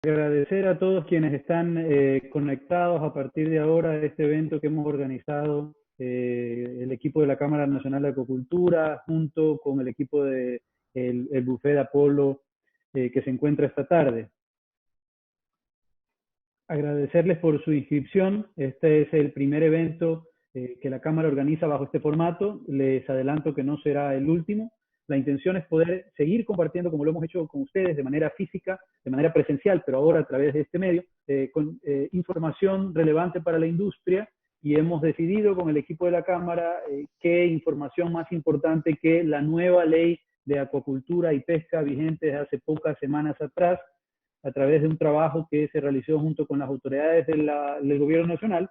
Agradecer a todos quienes están conectados a partir de ahora a este evento que hemos organizado el equipo de la Cámara Nacional de Acuacultura junto con el equipo de el Buffet de Apolo que se encuentra esta tarde. Agradecerles por su inscripción. Este es el primer evento que la Cámara organiza bajo este formato. Les adelanto que no será el último. La intención es poder seguir compartiendo, como lo hemos hecho con ustedes, de manera física, de manera presencial, pero ahora a través de este medio, con información relevante para la industria, y hemos decidido con el equipo de la Cámara qué información más importante que la nueva ley de acuacultura y pesca vigente desde hace pocas semanas atrás, a través de un trabajo que se realizó junto con las autoridades del gobierno nacional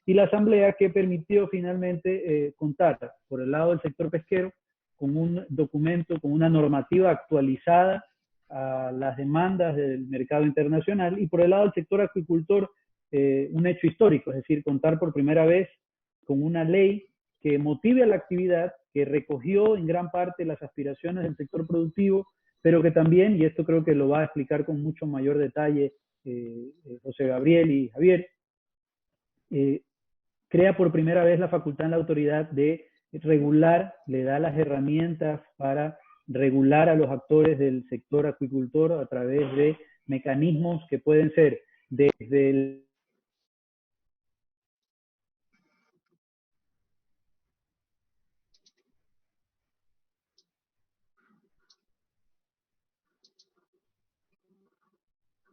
y la asamblea, que permitió finalmente contar por el lado del sector pesquero con un documento, con una normativa actualizada a las demandas del mercado internacional, y por el lado del sector acuicultor un hecho histórico, es decir, contar por primera vez con una ley que motive a la actividad, que recogió en gran parte las aspiraciones del sector productivo, pero que también, y esto creo que lo va a explicar con mucho mayor detalle José Gabriel y Javier, crea por primera vez la facultad en la autoridad de regular, le da las herramientas para regular a los actores del sector acuicultor a través de mecanismos que pueden ser desde el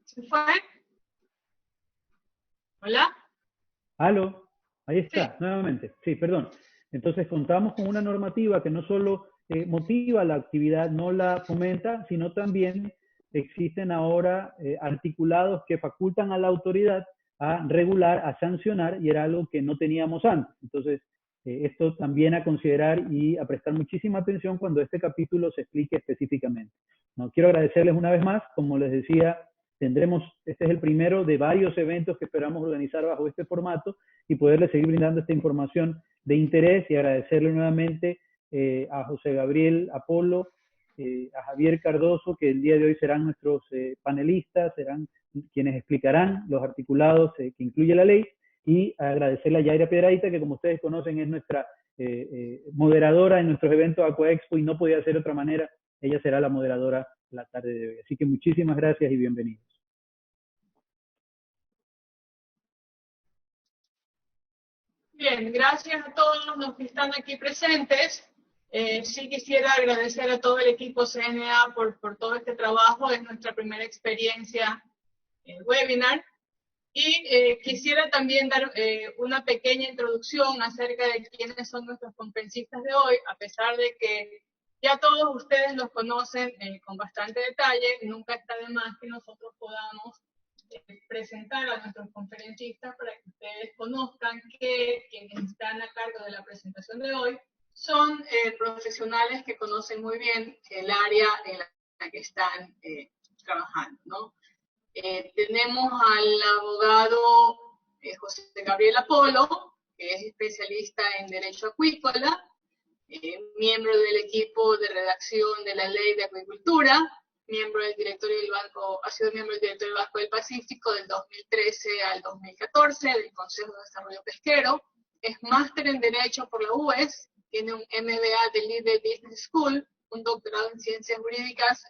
¿Se fue? ¿Hola? ¿Aló? Ahí está, Sí. nuevamente. Sí, perdón. Entonces contamos con una normativa que no solo motiva la actividad, no la fomenta, sino también existen ahora articulados que facultan a la autoridad a regular, a sancionar, y era algo que no teníamos antes. Entonces, esto también a considerar y a prestar muchísima atención cuando este capítulo se explique específicamente. No, quiero agradecerles una vez más, como les decía, este es el primero de varios eventos que esperamos organizar bajo este formato y poderles seguir brindando esta información de interés, y agradecerle nuevamente a José Gabriel Apolo, a Javier Cardoso, que el día de hoy serán nuestros panelistas, serán quienes explicarán los articulados que incluye la ley, y agradecerle a Yaira Piedrahita, que como ustedes conocen es nuestra moderadora en nuestros eventos Aquaexpo, y no podía ser de otra manera. Ella será la moderadora la tarde de hoy. Así que muchísimas gracias y bienvenidos. Bien, gracias a todos los que están aquí presentes. Sí quisiera agradecer a todo el equipo CNA por todo este trabajo. Es nuestra primera experiencia en webinar. Y quisiera también dar una pequeña introducción acerca de quiénes son nuestros conferencistas de hoy, a pesar de que ya todos ustedes los conocen con bastante detalle. Nunca está de más que nosotros podamos presentar a nuestros conferencistas para que ustedes conozcan que quienes están a cargo de la presentación de hoy son profesionales que conocen muy bien el área en la que están trabajando, ¿no? Tenemos al abogado José Gabriel Apolo, que es especialista en Derecho Acuícola, miembro del equipo de redacción de la Ley de Acuicultura, miembro del directorio del Banco, ha sido miembro del directorio del Banco del Pacífico del 2013 al 2014, del Consejo de Desarrollo Pesquero, es máster en Derecho por la UES, tiene un MBA del Libre Business School, un doctorado en Ciencias Jurídicas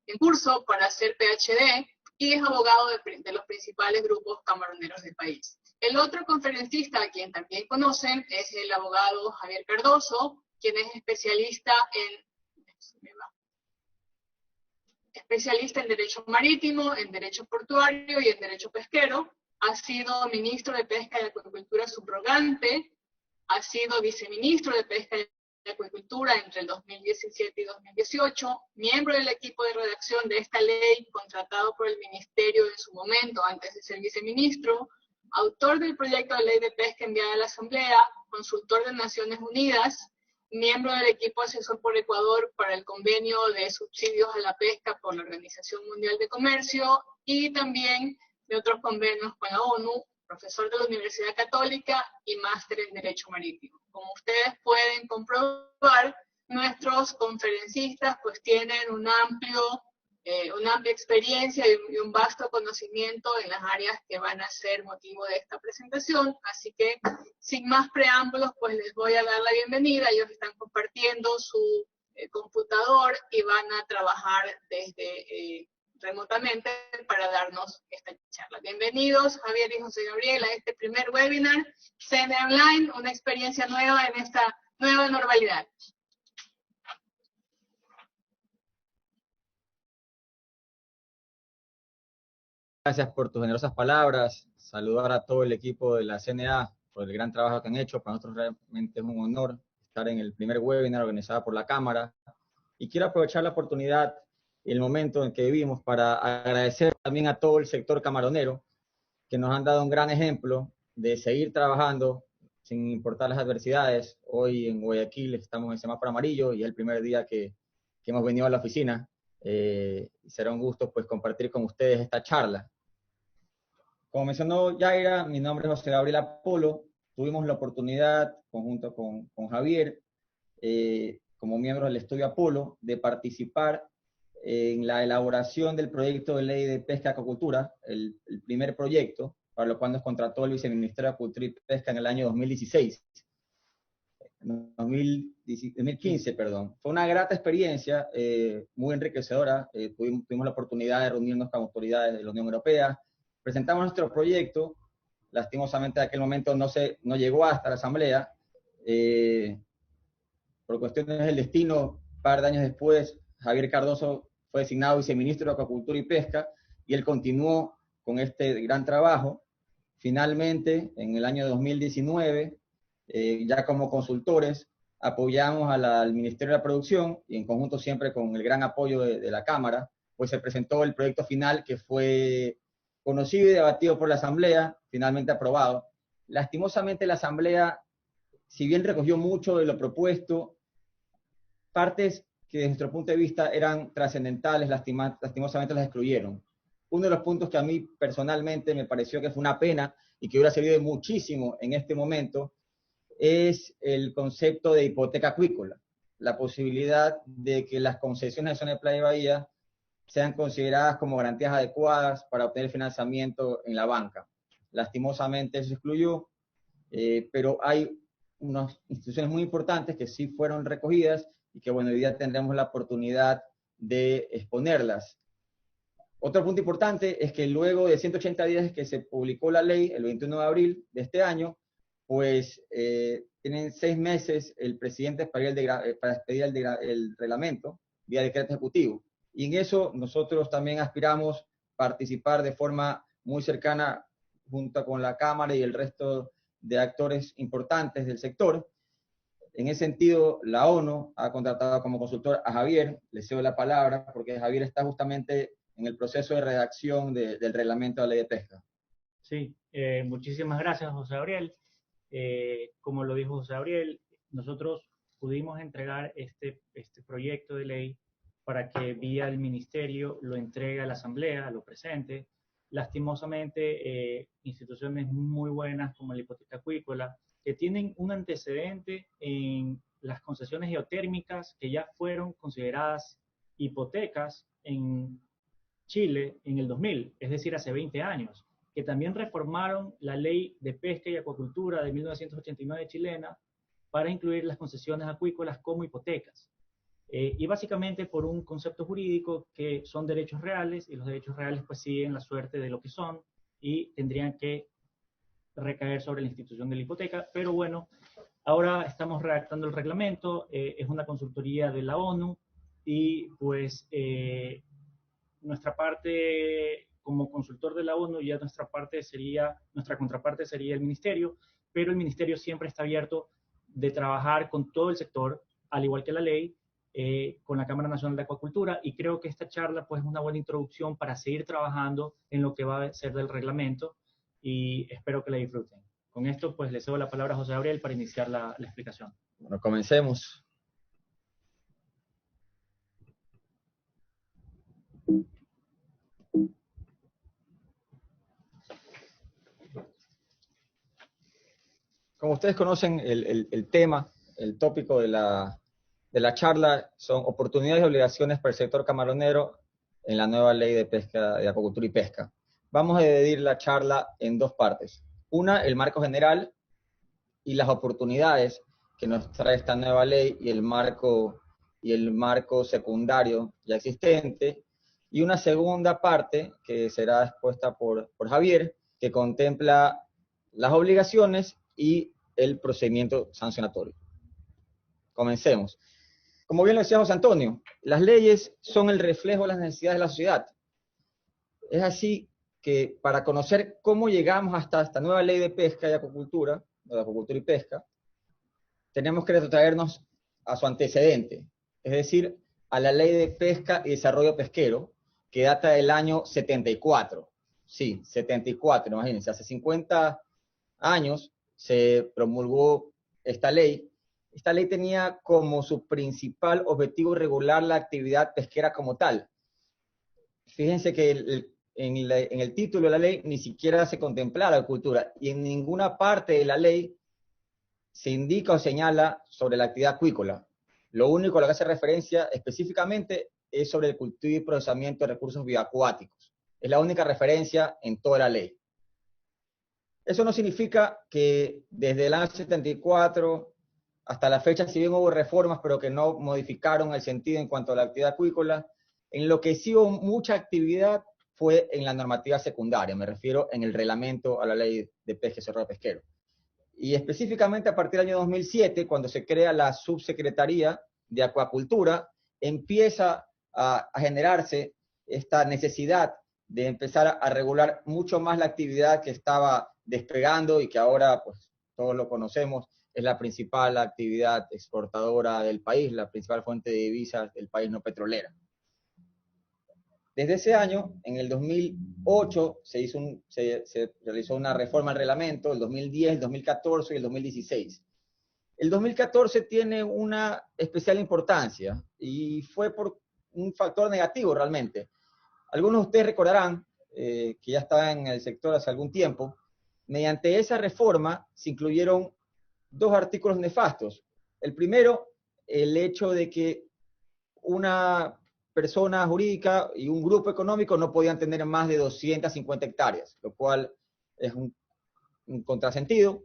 en curso para hacer PhD, y es abogado de los principales grupos camaroneros del país. El otro conferencista, a quien también conocen, es el abogado Javier Cardoso, quien es especialista en Derecho Marítimo, en Derecho Portuario y en Derecho Pesquero. Ha sido ministro de Pesca y Acuicultura subrogante, ha sido viceministro de Pesca y Acuicultura entre el 2017 y 2018, miembro del equipo de redacción de esta ley, contratado por el ministerio en su momento, antes de ser viceministro, autor del proyecto de ley de pesca enviada a la Asamblea, consultor de Naciones Unidas, miembro del equipo asesor por Ecuador para el convenio de subsidios a la pesca por la Organización Mundial de Comercio, y también de otros convenios con la ONU, profesor de la Universidad Católica y máster en Derecho Marítimo. Como ustedes pueden comprobar, nuestros conferencistas pues tienen un amplio una amplia experiencia y un vasto conocimiento en las áreas que van a ser motivo de esta presentación. Así que, sin más preámbulos, pues les voy a dar la bienvenida. Ellos están compartiendo su computador y van a trabajar desde remotamente para darnos esta charla. Bienvenidos, Javier y José Gabriel, a este primer webinar, CNA Online, una experiencia nueva en esta nueva normalidad. Gracias por tus generosas palabras. Saludar a todo el equipo de la CNA por el gran trabajo que han hecho. Para nosotros realmente es un honor estar en el primer webinar organizado por la Cámara. Y quiero aprovechar la oportunidad y el momento en que vivimos para agradecer también a todo el sector camaronero, que nos han dado un gran ejemplo de seguir trabajando sin importar las adversidades. Hoy en Guayaquil estamos en semáforo amarillo y es el primer día que hemos venido a la oficina. Será un gusto pues compartir con ustedes esta charla. Como mencionó Yaira, mi nombre es José Gabriel Apolo. Tuvimos la oportunidad, conjunto con Javier, como miembros del Estudio Apolo, de participar en la elaboración del proyecto de ley de pesca y acuacultura, el primer proyecto, para lo cual nos contrató el Viceministerio de Agricultura y Pesca en el año 2016. 2015, perdón. Fue una grata experiencia, muy enriquecedora. Tuvimos la oportunidad de reunirnos con autoridades de la Unión Europea. Presentamos nuestro proyecto. Lastimosamente, en aquel momento no llegó hasta la Asamblea. Por cuestiones del destino, un par de años después, Javier Cardoso fue designado viceministro de Acuacultura y Pesca, y él continuó con este gran trabajo. Finalmente, en el año 2019, ya como consultores, apoyamos al Ministerio de la Producción, y en conjunto siempre con el gran apoyo de la Cámara, pues se presentó el proyecto final que fue conocido y debatido por la Asamblea, finalmente aprobado. Lastimosamente la Asamblea, si bien recogió mucho de lo propuesto, partes que desde nuestro punto de vista eran trascendentales, lastimosamente las excluyeron. Uno de los puntos que a mí personalmente me pareció que fue una pena y que hubiera servido muchísimo en este momento es el concepto de hipoteca acuícola, la posibilidad de que las concesiones de zona de playa y bahía sean consideradas como garantías adecuadas para obtener financiamiento en la banca. Lastimosamente se excluyó, pero hay unas instituciones muy importantes que sí fueron recogidas y que, bueno, hoy día tendremos la oportunidad de exponerlas. Otro punto importante es que luego de 180 días que se publicó la ley, el 21 de abril de este año, pues tienen 6 meses el presidente para expedir el reglamento vía decreto ejecutivo. Y en eso nosotros también aspiramos participar de forma muy cercana junto con la Cámara y el resto de actores importantes del sector. En ese sentido, la ONU ha contratado como consultor a Javier. Le cedo la palabra porque Javier está justamente en el proceso de redacción del reglamento de la ley de pesca. Sí, muchísimas gracias, José Gabriel. Como lo dijo José Gabriel, nosotros pudimos entregar este proyecto de ley para que vía el ministerio lo entregue a la Asamblea, lo presente. Lastimosamente, instituciones muy buenas como la hipoteca acuícola, que tienen un antecedente en las concesiones geotérmicas que ya fueron consideradas hipotecas en Chile en el 2000, es decir, hace 20 años, que también reformaron la ley de pesca y acuacultura de 1989 chilena para incluir las concesiones acuícolas como hipotecas. Y básicamente por un concepto jurídico que son derechos reales, y los derechos reales pues siguen la suerte de lo que son y tendrían que recaer sobre la institución de la hipoteca. Pero bueno, ahora estamos redactando el reglamento, es una consultoría de la ONU y pues nuestra parte como consultor de la ONU, ya nuestra contraparte sería el ministerio, pero el ministerio siempre está abierto de trabajar con todo el sector, al igual que la ley, con la Cámara Nacional de Acuacultura, y creo que esta charla pues es una buena introducción para seguir trabajando en lo que va a ser del reglamento, y espero que la disfruten. Con esto pues le cedo la palabra a José Gabriel para iniciar la explicación. Bueno, comencemos. Como ustedes conocen, el tema, el tópico de la charla son oportunidades y obligaciones para el sector camaronero en la nueva ley de pesca, de acuacultura y pesca. Vamos a dividir la charla en dos partes. Una, el marco general y las oportunidades que nos trae esta nueva ley y el marco secundario ya existente. Y una segunda parte que será expuesta por Javier, que contempla las obligaciones y el procedimiento sancionatorio. Comencemos. Como bien lo decía José Antonio, las leyes son el reflejo de las necesidades de la sociedad. Es así que para conocer cómo llegamos hasta esta nueva ley de pesca y acuacultura, de acuacultura y pesca, tenemos que retrotraernos a su antecedente, es decir, a la ley de pesca y desarrollo pesquero, que data del año 74. Sí, 74, imagínense, hace 50 años se promulgó esta ley. Esta ley tenía como su principal objetivo regular la actividad pesquera como tal. Fíjense que en el título de la ley ni siquiera se contempla la acuicultura, y en ninguna parte de la ley se indica o señala sobre la actividad acuícola. Lo único a lo que hace referencia específicamente es sobre el cultivo y procesamiento de recursos bioacuáticos. Es la única referencia en toda la ley. Eso no significa que desde el año 74 hasta la fecha, si bien hubo reformas, pero que no modificaron el sentido en cuanto a la actividad acuícola, en lo que sí hubo mucha actividad fue en la normativa secundaria, me refiero en el reglamento a la ley de pesca y desarrollo pesquero. Y específicamente a partir del año 2007, cuando se crea la Subsecretaría de Acuacultura, empieza a generarse esta necesidad de empezar a regular mucho más la actividad que estaba despegando y que ahora, pues, todos lo conocemos, es la principal actividad exportadora del país, la principal fuente de divisas del país no petrolera. Desde ese año, en el 2008, se realizó una reforma al reglamento, el 2010, el 2014 y el 2016. El 2014 tiene una especial importancia y fue por un factor negativo realmente. Algunos de ustedes recordarán, que ya estaban en el sector hace algún tiempo, mediante esa reforma se incluyeron dos artículos nefastos. El primero, el hecho de que una persona jurídica y un grupo económico no podían tener más de 250 hectáreas, lo cual es un contrasentido,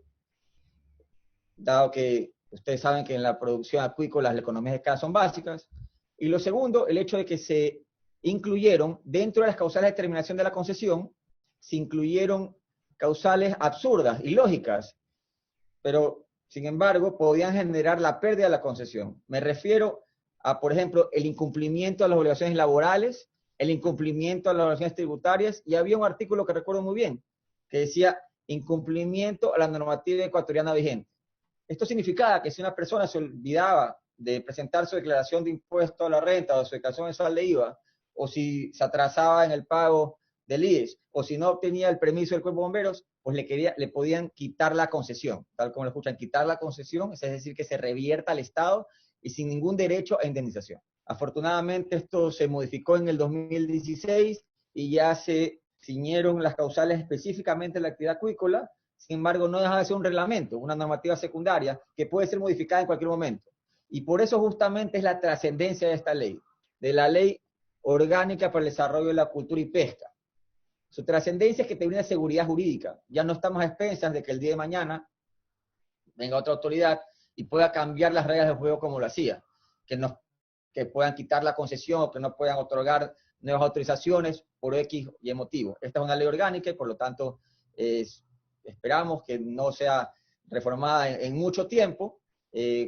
dado que ustedes saben que en la producción acuícola las economías de escala son básicas. Y lo segundo, el hecho de que se incluyeron, dentro de las causales de terminación de la concesión, se incluyeron causales absurdas, ilógicas, pero sin embargo podían generar la pérdida de la concesión. Me refiero a, por ejemplo, el incumplimiento de las obligaciones laborales, el incumplimiento de las obligaciones tributarias, y había un artículo que recuerdo muy bien, que decía incumplimiento a la normativa ecuatoriana vigente. Esto significaba que si una persona se olvidaba de presentar su declaración de impuesto a la renta o su declaración mensual de IVA, o si se atrasaba en el pago del IES, o si no obtenía el permiso del Cuerpo de Bomberos, pues le podían quitar la concesión, tal como lo escuchan, quitar la concesión, es decir, que se revierta al Estado y sin ningún derecho a indemnización. Afortunadamente esto se modificó en el 2016 y ya se ciñeron las causales específicamente en la actividad acuícola. Sin embargo, no deja de ser un reglamento, una normativa secundaria que puede ser modificada en cualquier momento. Y por eso justamente es la trascendencia de esta ley, de la Ley Orgánica para el Desarrollo de la Cultura y Pesca. Su trascendencia es que te brinda seguridad jurídica. Ya no estamos a expensas de que el día de mañana venga otra autoridad y pueda cambiar las reglas del juego como lo hacía. Que puedan quitar la concesión o que no puedan otorgar nuevas autorizaciones por X y motivo. Esta es una ley orgánica y por lo tanto esperamos que no sea reformada en mucho tiempo.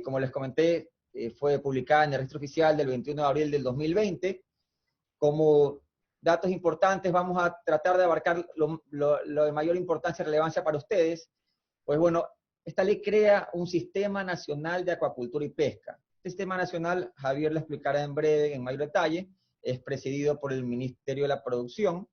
Como les comenté, fue publicada en el registro oficial del 21 de abril del 2020. Como datos importantes, vamos a tratar de abarcar lo de mayor importancia y relevancia para ustedes. Pues bueno, esta ley crea un Sistema Nacional de Acuacultura y Pesca. Este Sistema Nacional, Javier lo explicará en breve, en mayor detalle, es presidido por el Ministerio de la Producción,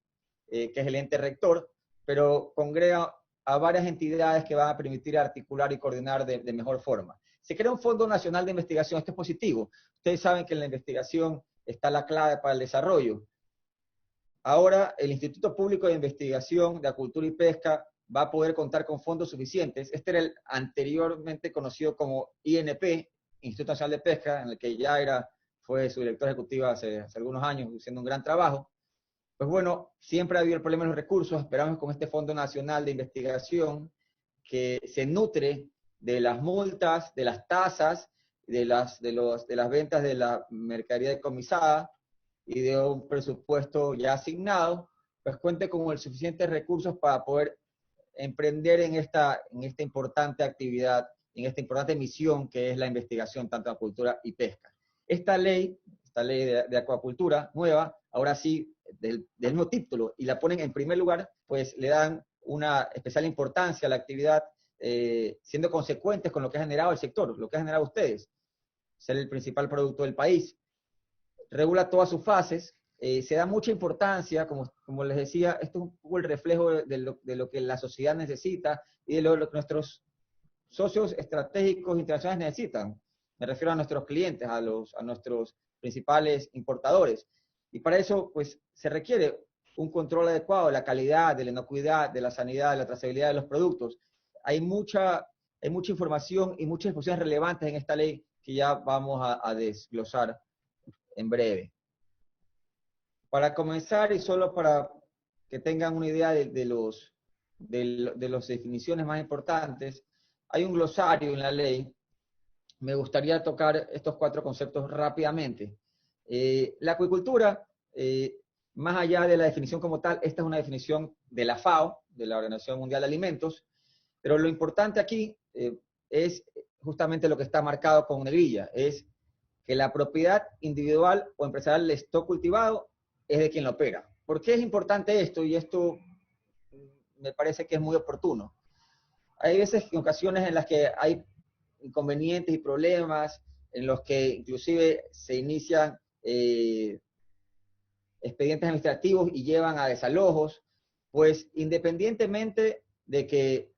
que es el ente rector, pero congrega a varias entidades que van a permitir articular y coordinar de mejor forma. Se crea un Fondo Nacional de Investigación, esto es positivo. Ustedes saben que en la investigación está la clave para el desarrollo. Ahora el Instituto Público de Investigación de Acuicultura y Pesca va a poder contar con fondos suficientes. Este era el anteriormente conocido como INP, Instituto Nacional de Pesca, en el que Yaira fue su director ejecutivo hace algunos años, haciendo un gran trabajo. Pues bueno, siempre ha habido el problema de los recursos. Esperamos con este Fondo Nacional de Investigación que se nutre de las multas, de las tasas, de las ventas de la mercadería decomisada y de un presupuesto ya asignado, pues cuente con los suficientes recursos para poder emprender en esta importante actividad, en esta importante misión que es la investigación tanto en acuicultura y pesca. Esta ley de acuacultura nueva, ahora sí, del mismo título, y la ponen en primer lugar, pues le dan una especial importancia a la actividad, siendo consecuentes con lo que ha generado el sector, lo que ha generado ustedes, ser el principal producto del país. Regula todas sus fases, se da mucha importancia, como les decía, esto es un poco el reflejo de lo que la sociedad necesita y de lo que nuestros socios estratégicos internacionales necesitan. Me refiero a nuestros clientes, a nuestros principales importadores. Y para eso, pues, se requiere un control adecuado de la calidad, de la inocuidad, de la sanidad, de la trazabilidad de los productos. Hay mucha información y muchas disposiciones relevantes en esta ley que ya vamos a desglosar en breve. Para comenzar, y solo para que tengan una idea de las definiciones más importantes, hay un glosario en la ley. Me gustaría tocar estos 4 conceptos rápidamente. La acuicultura, más allá de la definición como tal, esta es una definición de la FAO, de la Organización Mundial de Alimentos, pero lo importante aquí es justamente lo que está marcado con negrilla, es que la propiedad individual o empresarial del stock cultivado es de quien lo opera. ¿Por qué es importante esto? Y esto me parece que es muy oportuno. Hay veces, en ocasiones en las que hay inconvenientes y problemas, en los que inclusive se inician expedientes administrativos y llevan a desalojos, pues independientemente de que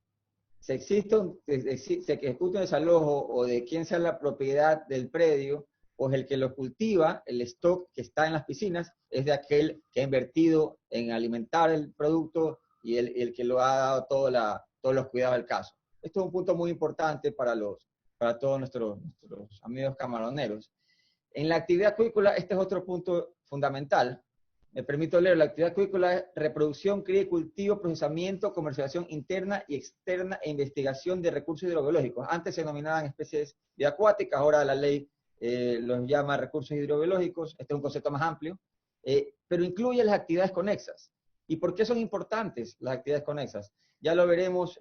se ejecute un desalojo o de quién sea la propiedad del predio, pues el que lo cultiva, el stock que está en las piscinas, es de aquel que ha invertido en alimentar el producto y el que lo ha dado todos los cuidados del caso. Esto es un punto muy importante para todos nuestros amigos camaroneros. En la actividad acuícola, este es otro punto fundamental. Me permito leer: la actividad acuícola es reproducción, cría y cultivo, procesamiento, comercialización interna y externa e investigación de recursos hidrobiológicos. Antes se denominaban especies acuáticas, ahora la ley los llama recursos hidrobiológicos. Este es un concepto más amplio, pero incluye las actividades conexas. ¿Y por qué son importantes las actividades conexas? Ya lo veremos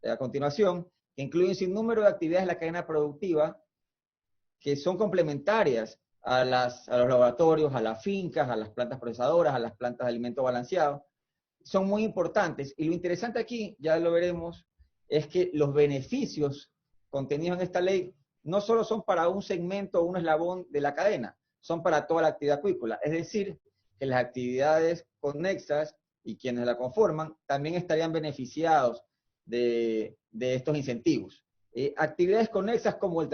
a continuación, que incluyen un sinnúmero de actividades en la cadena productiva que son complementarias a los laboratorios, a las fincas, a las plantas procesadoras, a las plantas de alimento balanceado. Son muy importantes, y lo interesante aquí, ya lo veremos, es que los beneficios contenidos en esta ley no solo son para un segmento o un eslabón de la cadena, son para toda la actividad acuícola. Es decir, que las actividades conexas y quienes la conforman también estarían beneficiados de estos incentivos. Actividades conexas como el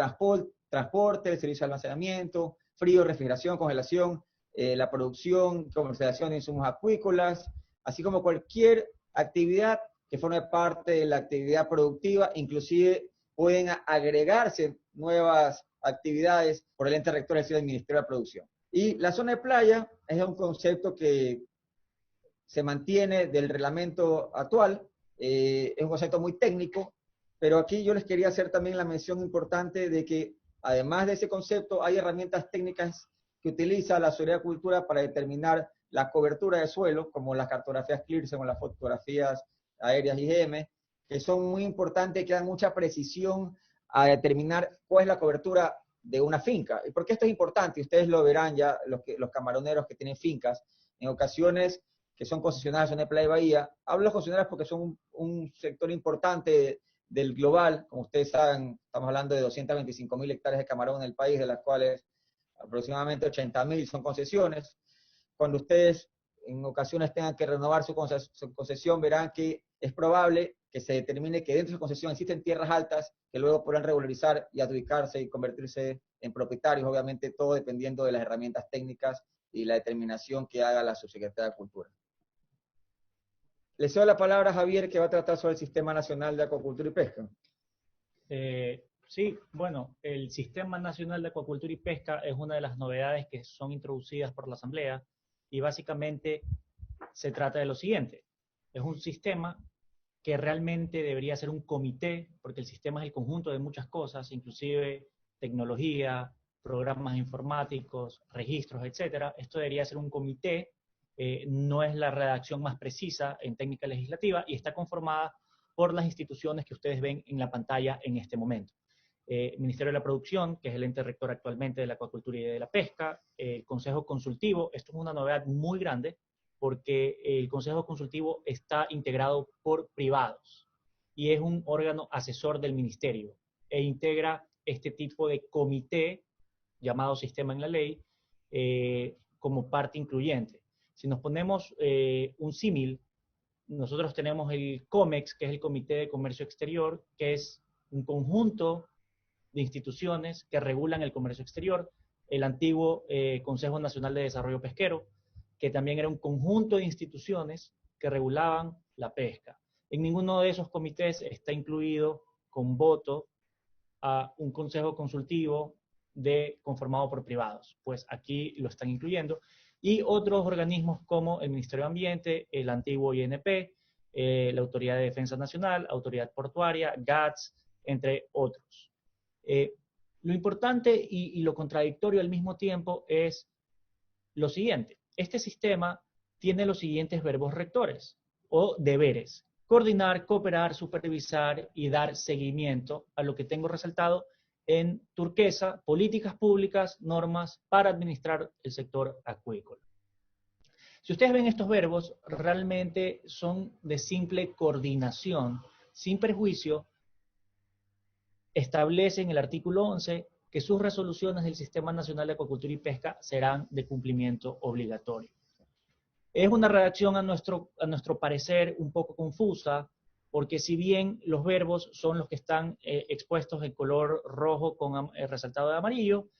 transporte, el servicio de almacenamiento, frío, refrigeración, congelación, la producción, comercialización de insumos acuícolas, así como cualquier actividad que forme parte de la actividad productiva. Inclusive pueden agregarse nuevas actividades por el ente rector, es decir, el Ministerio de la Producción. Y la zona de playa es un concepto que se mantiene del reglamento actual, es un concepto muy técnico, pero aquí yo les quería hacer también la mención importante de que, además de ese concepto, hay herramientas técnicas que utiliza la Secretaría de Cultura para determinar la cobertura de suelo, como las cartografías CLIRSEM o las fotografías aéreas IGM, que son muy importantes, que dan mucha precisión a determinar cuál es la cobertura de una finca. ¿Y por qué esto es importante? Ustedes lo verán ya, los camaroneros que tienen fincas, en ocasiones que son concesionarios en el Playa y Bahía. Hablo de los concesionarios porque son un sector importante del global. Como ustedes saben, estamos hablando de 225.000 hectáreas de camarón en el país, de las cuales aproximadamente 80.000 son concesiones. Cuando ustedes en ocasiones tengan que renovar su concesión, verán que es probable que se determine que dentro de su concesión existen tierras altas que luego podrán regularizar y adjudicarse y convertirse en propietarios, obviamente todo dependiendo de las herramientas técnicas y la determinación que haga la Subsecretaría de Cultura. Le cedo la palabra a Javier, que va a tratar sobre el Sistema Nacional de Acuacultura y Pesca. Sí, bueno, el Sistema Nacional de Acuacultura y Pesca es una de las novedades que son introducidas por la Asamblea. y básicamente se trata de lo siguiente. Es un sistema que realmente debería ser un comité, porque el sistema es el conjunto de muchas cosas, inclusive tecnología, programas informáticos, registros, etcétera. Esto debería ser un comité, no es la redacción más precisa en técnica legislativa y está conformada por las instituciones que ustedes ven en la pantalla en este momento. Ministerio de la Producción, que es el ente rector actualmente de la acuacultura y de la pesca, el Consejo Consultivo, esto es una novedad muy grande, porque el Consejo Consultivo está integrado por privados y es un órgano asesor del ministerio e integra este tipo de comité llamado sistema en la ley como parte incluyente. Si nos ponemos un símil, nosotros tenemos el COMEX, que es el Comité de Comercio Exterior, que es un conjunto de instituciones que regulan el comercio exterior, el antiguo Consejo Nacional de Desarrollo Pesquero, que también era un conjunto de instituciones que regulaban la pesca. En ninguno de esos comités está incluido con voto a un consejo consultivo conformado por privados, pues aquí lo están incluyendo, y otros organismos como el Ministerio de Ambiente, el antiguo INP, la Autoridad de Defensa Nacional, Autoridad Portuaria, GATS, entre otros. Lo importante y lo contradictorio al mismo tiempo es lo siguiente. Este sistema tiene los siguientes verbos rectores o deberes: coordinar, cooperar, supervisar y dar seguimiento a lo que tengo resaltado en turquesa: políticas públicas, normas para administrar el sector acuícola. Si ustedes ven estos verbos, realmente son de simple coordinación, sin perjuicio. Establece en el artículo 11 que sus resoluciones del Sistema Nacional de Acuacultura y Pesca serán de cumplimiento obligatorio. Es una redacción a nuestro parecer un poco confusa, porque si bien los verbos son los que están expuestos en color rojo con resaltado de amarillo,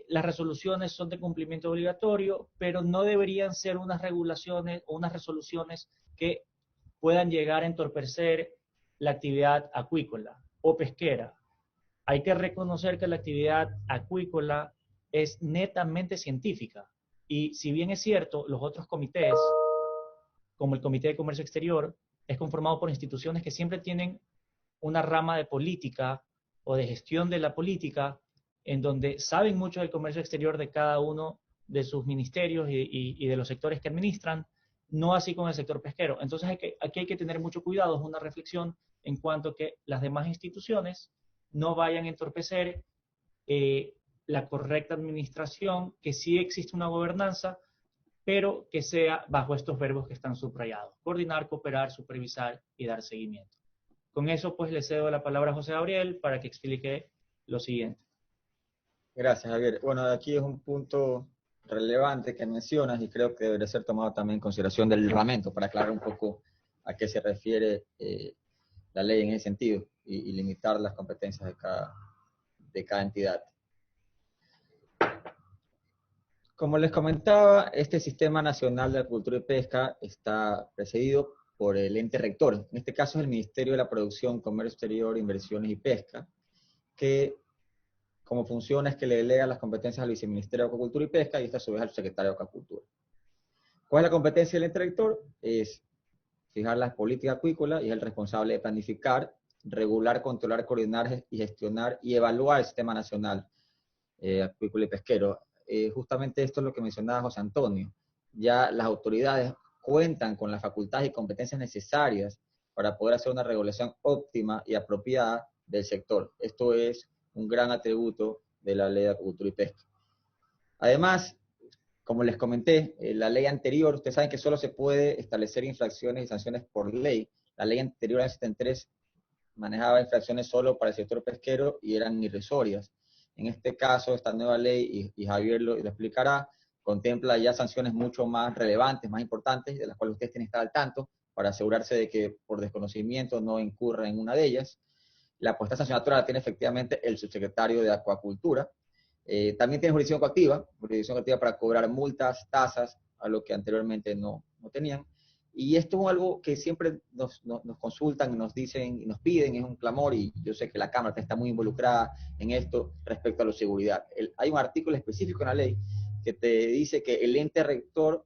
las resoluciones son de cumplimiento obligatorio, pero no deberían ser unas regulaciones o unas resoluciones que puedan llegar a entorpecer la actividad acuícola o pesquera. Hay que reconocer que la actividad acuícola es netamente científica. Y si bien es cierto, los otros comités, como el Comité de Comercio Exterior, es conformado por instituciones que siempre tienen una rama de política o de gestión de la política, en donde saben mucho del comercio exterior de cada uno de sus ministerios y de los sectores que administran, no así con el sector pesquero. Entonces aquí hay que tener mucho cuidado, es una reflexión en cuanto a que las demás instituciones no vayan a entorpecer la correcta administración, que sí existe una gobernanza, pero que sea bajo estos verbos que están subrayados: coordinar, cooperar, supervisar y dar seguimiento. Con eso, pues, le cedo la palabra a José Gabriel para que explique lo siguiente. Gracias, Javier. Bueno, aquí es un punto relevante que mencionas y creo que debería ser tomado también en consideración del reglamento para aclarar un poco a qué se refiere la ley en ese sentido y limitar las competencias de cada entidad. Como les comentaba, este Sistema Nacional de Acuicultura y Pesca está precedido por el ente rector. En este caso es el Ministerio de la Producción, Comercio Exterior, Inversiones y Pesca, que como funciona es que le delega las competencias al Viceministerio de Acuicultura y Pesca y esta a su vez al Secretario de Acuicultura. ¿Cuál es la competencia del ente rector? Es fijar las políticas acuícolas y es el responsable de planificar, regular, controlar, coordinar y gestionar y evaluar el Sistema Nacional Acuícola y Pesquero. Justamente esto es lo que mencionaba José Antonio. Ya las autoridades cuentan con las facultades y competencias necesarias para poder hacer una regulación óptima y apropiada del sector. Esto es un gran atributo de la Ley de Acuicultura y Pesca. Además, como les comenté, la ley anterior, ustedes saben que solo se puede establecer infracciones y sanciones por ley. La ley anterior, la 73, manejaba infracciones solo para el sector pesquero y eran irrisorias. En este caso, esta nueva ley, y Javier lo explicará, contempla ya sanciones mucho más relevantes, más importantes, de las cuales ustedes tienen que estar al tanto, para asegurarse de que por desconocimiento no incurra en una de ellas. La potestad sancionatoria la tiene efectivamente el subsecretario de Acuacultura. También tiene jurisdicción coactiva para cobrar multas, tasas, a lo que anteriormente no tenían. Y esto es algo que siempre nos consultan, nos dicen, nos piden, es un clamor, y yo sé que la Cámara está muy involucrada en esto respecto a la seguridad. Hay un artículo específico en la ley que te dice que el ente rector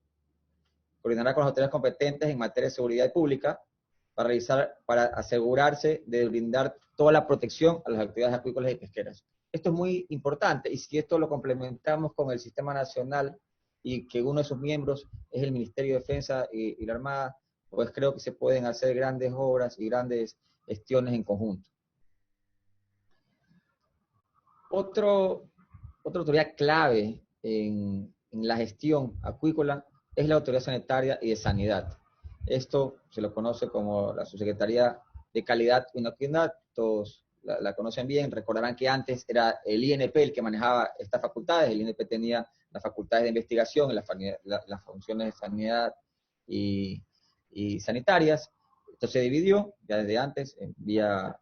coordinará con las autoridades competentes en materia de seguridad pública para asegurarse de brindar toda la protección a las actividades acuícolas y pesqueras. Esto es muy importante, y si esto lo complementamos con el Sistema Nacional y que uno de sus miembros es el Ministerio de Defensa y la Armada, pues creo que se pueden hacer grandes obras y grandes gestiones en conjunto. Otra autoridad clave en la gestión acuícola es la Autoridad Sanitaria y de Sanidad. Esto se lo conoce como la Subsecretaría de Calidad y Inocuidad. Todos la conocen bien. Recordarán que antes era el INP el que manejaba estas facultades. El INP tenía las facultades de investigación, las funciones de sanidad y sanitarias. Esto se dividió ya desde antes vía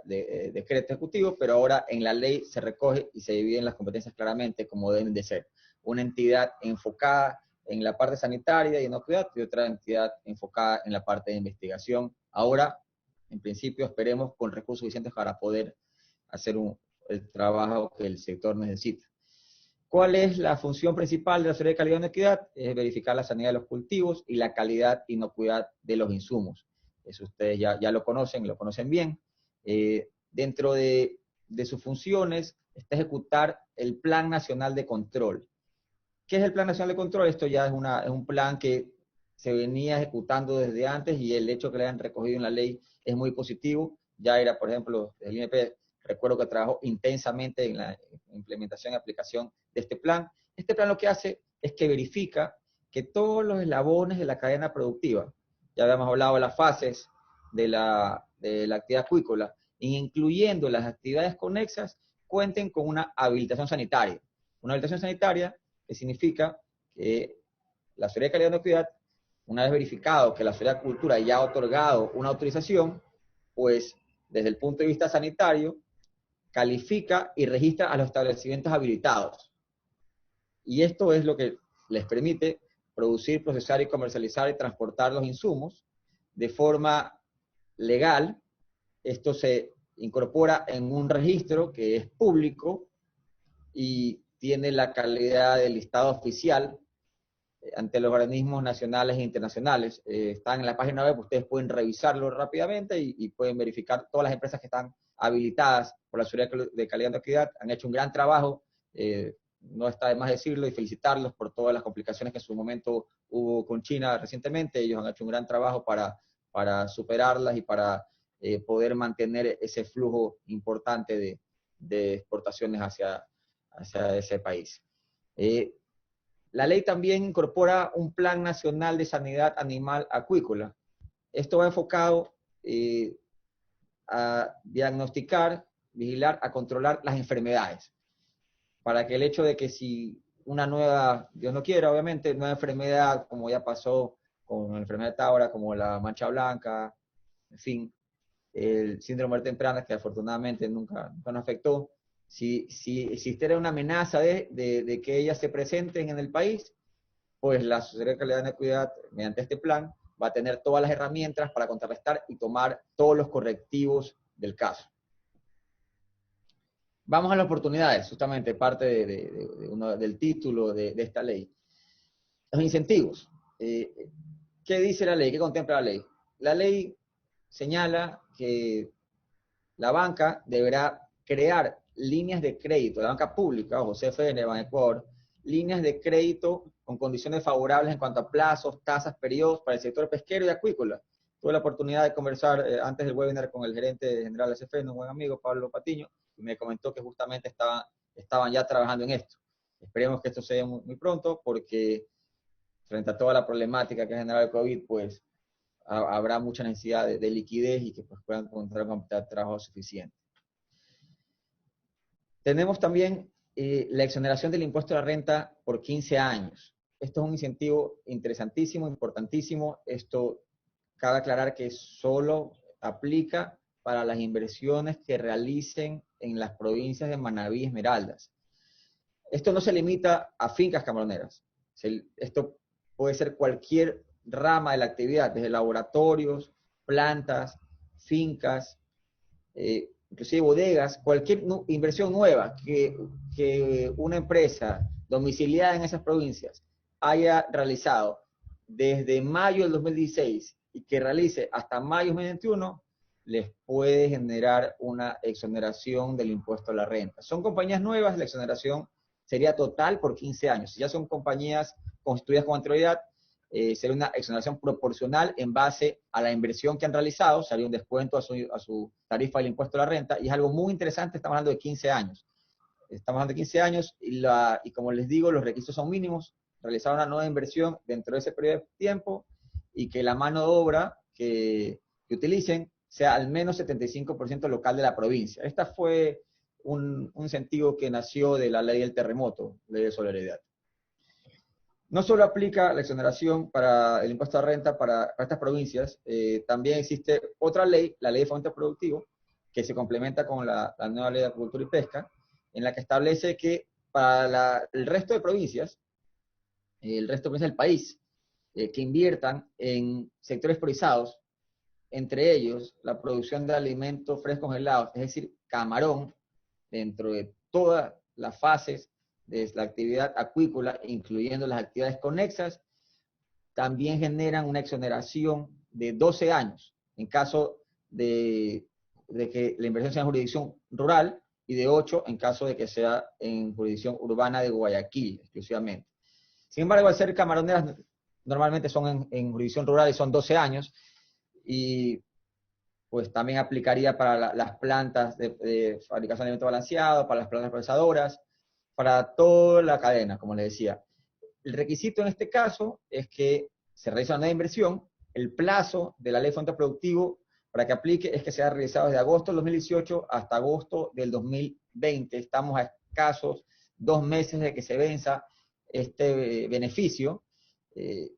decreto ejecutivo, pero ahora en la ley se recoge y se dividen las competencias claramente como deben de ser. Una entidad enfocada en la parte sanitaria y inocuidad y otra entidad enfocada en la parte de investigación. Ahora, en principio, esperemos con recursos suficientes para poder hacer el trabajo que el sector necesita. ¿Cuál es la función principal de la Autoridad de Calidad y Inocuidad? Es verificar la sanidad de los cultivos y la calidad y inocuidad de los insumos. Eso ustedes ya lo conocen bien. Dentro de sus funciones está ejecutar el Plan Nacional de Control. ¿Qué es el Plan Nacional de Control? Esto ya es un plan que se venía ejecutando desde antes y el hecho que le hayan recogido en la ley es muy positivo. Ya era, por ejemplo, el INP, recuerdo que trabajó intensamente en la implementación y aplicación de este plan. Este plan lo que hace es que verifica que todos los eslabones de la cadena productiva, ya habíamos hablado de las fases de la actividad acuícola, incluyendo las actividades conexas, cuenten con una habilitación sanitaria. Una habilitación sanitaria que significa que la Autoridad de Calidad y Inocuidad, una vez verificado que la Autoridad de Cultura ya ha otorgado una autorización, pues desde el punto de vista sanitario, califica y registra a los establecimientos habilitados. Y esto es lo que les permite producir, procesar y comercializar y transportar los insumos de forma legal. Esto se incorpora en un registro que es público y tiene la calidad del listado oficial ante los organismos nacionales e internacionales. Están en la página web, ustedes pueden revisarlo rápidamente y pueden verificar todas las empresas que están habilitadas por la Autoridad de Calidad y Inocuidad. Han hecho un gran trabajo, no está de más decirlo, y felicitarlos por todas las complicaciones que en su momento hubo con China recientemente. Ellos han hecho un gran trabajo para superarlas y para poder mantener ese flujo importante de exportaciones hacia ese país. La ley también incorpora un Plan Nacional de Sanidad Animal Acuícola. Esto va enfocado a diagnosticar, vigilar, a controlar las enfermedades, para que el hecho de que si una nueva, Dios no quiera, obviamente, nueva enfermedad, como ya pasó con la enfermedad de Taura, como la mancha blanca, en fin, el síndrome de muerte temprana, que afortunadamente nunca nos afectó, si existiera una amenaza de que ellas se presenten en el país, pues la Sociedad de Calidad y Inocuidad, mediante este plan, va a tener todas las herramientas para contrarrestar y tomar todos los correctivos del caso. Vamos a las oportunidades, justamente parte del título de esta ley. Los incentivos. ¿Qué dice la ley? ¿Qué contempla la ley? La ley señala que la banca deberá crear líneas de crédito, la banca pública, ojo, CFN, Banecuador, líneas de crédito con condiciones favorables en cuanto a plazos, tasas, periodos para el sector pesquero y acuícola. Tuve la oportunidad de conversar antes del webinar con el gerente general de CFN, un buen amigo, Pablo Patiño, y me comentó que justamente estaban ya trabajando en esto. Esperemos que esto se dé muy pronto, porque frente a toda la problemática que ha generado el COVID, pues habrá mucha necesidad de liquidez y que pues, puedan encontrar un capital de trabajo suficiente. Tenemos también la exoneración del impuesto a la renta por 15 años. Esto es un incentivo interesantísimo, importantísimo. Esto cabe aclarar que solo aplica para las inversiones que realicen en las provincias de Manabí y Esmeraldas. Esto no se limita a fincas camaroneras. Esto puede ser cualquier rama de la actividad, desde laboratorios, plantas, fincas, inclusive bodegas, cualquier inversión nueva que una empresa domiciliada en esas provincias haya realizado desde mayo del 2016 y que realice hasta mayo del 2021, les puede generar una exoneración del impuesto a la renta. Son compañías nuevas, la exoneración sería total por 15 años. Si ya son compañías constituidas con anterioridad, sería una exoneración proporcional en base a la inversión que han realizado, sería un descuento a su tarifa del impuesto a la renta, y es algo muy interesante, estamos hablando de 15 años. Estamos hablando de 15 años y como les digo, los requisitos son mínimos, realizar una nueva inversión dentro de ese periodo de tiempo y que la mano de obra que utilicen sea al menos 75% local de la provincia. Esta fue un incentivo que nació de la ley del terremoto, ley de solidaridad. No solo aplica la exoneración para el impuesto a renta para estas provincias, también existe otra ley, la ley de fomento productivo, que se complementa con la nueva ley de agricultura y pesca, en la que establece que para el resto de provincias, del país, que inviertan en sectores priorizados, entre ellos la producción de alimentos frescos congelados, es decir, camarón, dentro de todas las fases de la actividad acuícola, incluyendo las actividades conexas, también generan una exoneración de 12 años, en caso de que la inversión sea en jurisdicción rural, y de 8 en caso de que sea en jurisdicción urbana de Guayaquil, exclusivamente. Sin embargo, al ser camaroneras, normalmente son en jurisdicción rural y son 12 años, y pues también aplicaría para las plantas de fabricación de alimento balanceado, para las plantas procesadoras, para toda la cadena, como les decía. El requisito en este caso es que se realiza una nueva inversión, el plazo de la ley de fomento productivo para que aplique es que sea realizado desde agosto del 2018 hasta agosto del 2020. Estamos a escasos 2 meses de que se venza este beneficio.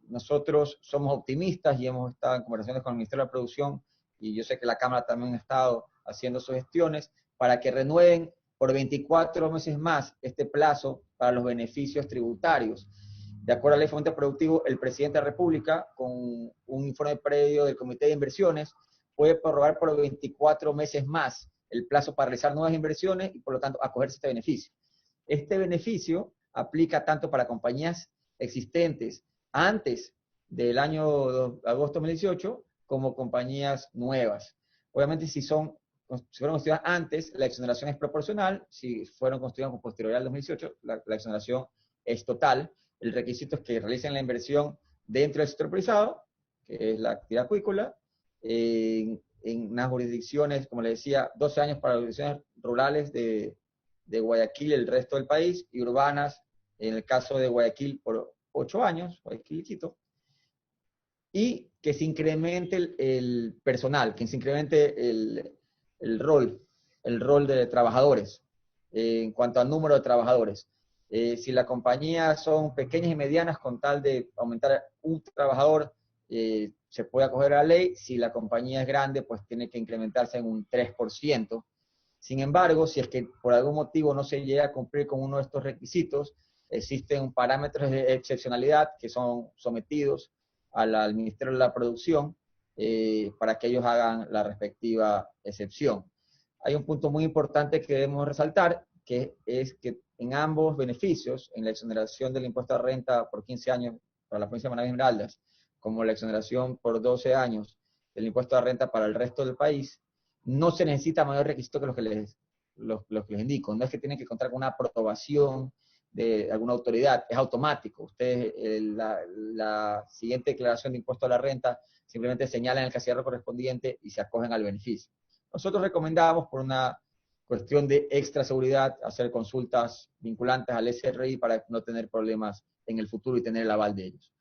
Nosotros somos optimistas y hemos estado en conversaciones con el Ministerio de la Producción, y yo sé que la Cámara también ha estado haciendo sus gestiones para que renueven por 24 meses más este plazo para los beneficios tributarios. De acuerdo a la ley de fomento productivo, el presidente de la República, con un informe previo del Comité de Inversiones, puede prorrogar por 24 meses más el plazo para realizar nuevas inversiones y, por lo tanto, acogerse a este beneficio. Este beneficio aplica tanto para compañías existentes antes del año agosto de 2018 como compañías nuevas. Obviamente, si fueron construidas antes, la exoneración es proporcional. Si fueron construidas con posterioridad al 2018, la exoneración es total. El requisito es que realicen la inversión dentro del sector priorizado, que es la actividad acuícola, en unas jurisdicciones, como les decía, 12 años para las jurisdicciones rurales de Guayaquil, el resto del país, y urbanas, en el caso de Guayaquil, por 8 años, Guayaquil y Quito, y que se incremente el personal, que se incremente el rol de trabajadores, en cuanto al número de trabajadores. Si las compañías son pequeñas y medianas, con tal de aumentar un trabajador, se puede acoger a la ley. Si la compañía es grande, pues tiene que incrementarse en un 3%. Sin embargo, si es que por algún motivo no se llega a cumplir con uno de estos requisitos, existen parámetros de excepcionalidad que son sometidos al Ministerio de la Producción para que ellos hagan la respectiva excepción. Hay un punto muy importante que debemos resaltar, que es que en ambos beneficios, en la exoneración del impuesto a renta por 15 años para la provincia de Manabí y Esmeraldas, como la exoneración por 12 años del impuesto a renta para el resto del país, no se necesita mayor requisito que los que les indico. No es que tienen que contar con una aprobación de alguna autoridad, es automático. Ustedes, la siguiente declaración de impuesto a la renta, simplemente señalan el casillero correspondiente y se acogen al beneficio. Nosotros recomendamos, por una cuestión de extra seguridad, hacer consultas vinculantes al SRI para no tener problemas en el futuro y tener el aval de ellos.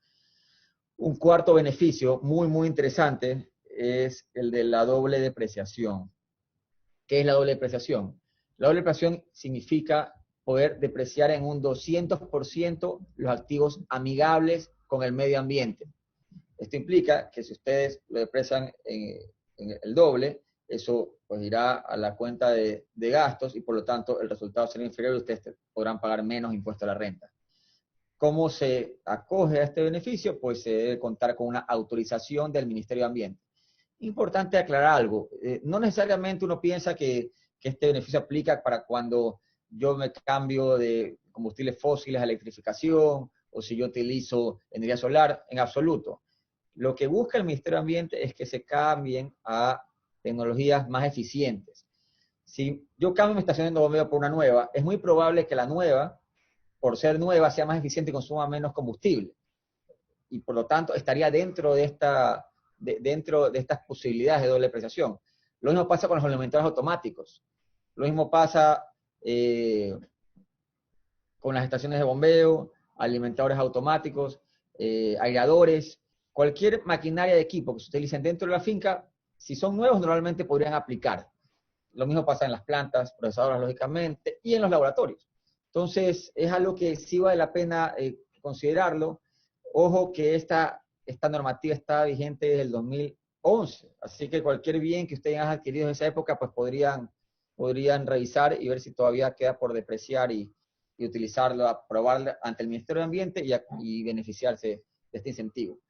Un cuarto beneficio muy, muy interesante es el de la doble depreciación. ¿Qué es la doble depreciación? La doble depreciación significa poder depreciar en un 200% los activos amigables con el medio ambiente. Esto implica que si ustedes lo deprecian en el doble, eso pues irá a la cuenta de gastos y por lo tanto el resultado será inferior y ustedes podrán pagar menos impuesto a la renta. ¿Cómo se acoge a este beneficio? Pues se debe contar con una autorización del Ministerio de Ambiente. Importante aclarar algo, no necesariamente uno piensa que este beneficio aplica para cuando yo me cambio de combustibles fósiles a electrificación o si yo utilizo energía solar, en absoluto. Lo que busca el Ministerio de Ambiente es que se cambien a tecnologías más eficientes. Si yo cambio mi estación de bombeo por una nueva, es muy probable que la nueva, por ser nueva, sea más eficiente y consuma menos combustible. Y por lo tanto estaría dentro de estas posibilidades de doble depreciación. Lo mismo pasa con los alimentadores automáticos. Lo mismo pasa con las estaciones de bombeo, alimentadores automáticos, aireadores, cualquier maquinaria de equipo que se utilicen dentro de la finca, si son nuevos normalmente podrían aplicar. Lo mismo pasa en las plantas procesadoras, lógicamente, y en los laboratorios. Entonces, es algo que sí vale la pena considerarlo. Ojo que esta normativa está vigente desde el 2011, así que cualquier bien que ustedes hayan adquirido en esa época, pues podrían revisar y ver si todavía queda por depreciar y utilizarlo, aprobarlo ante el Ministerio de Ambiente y beneficiarse de este incentivo.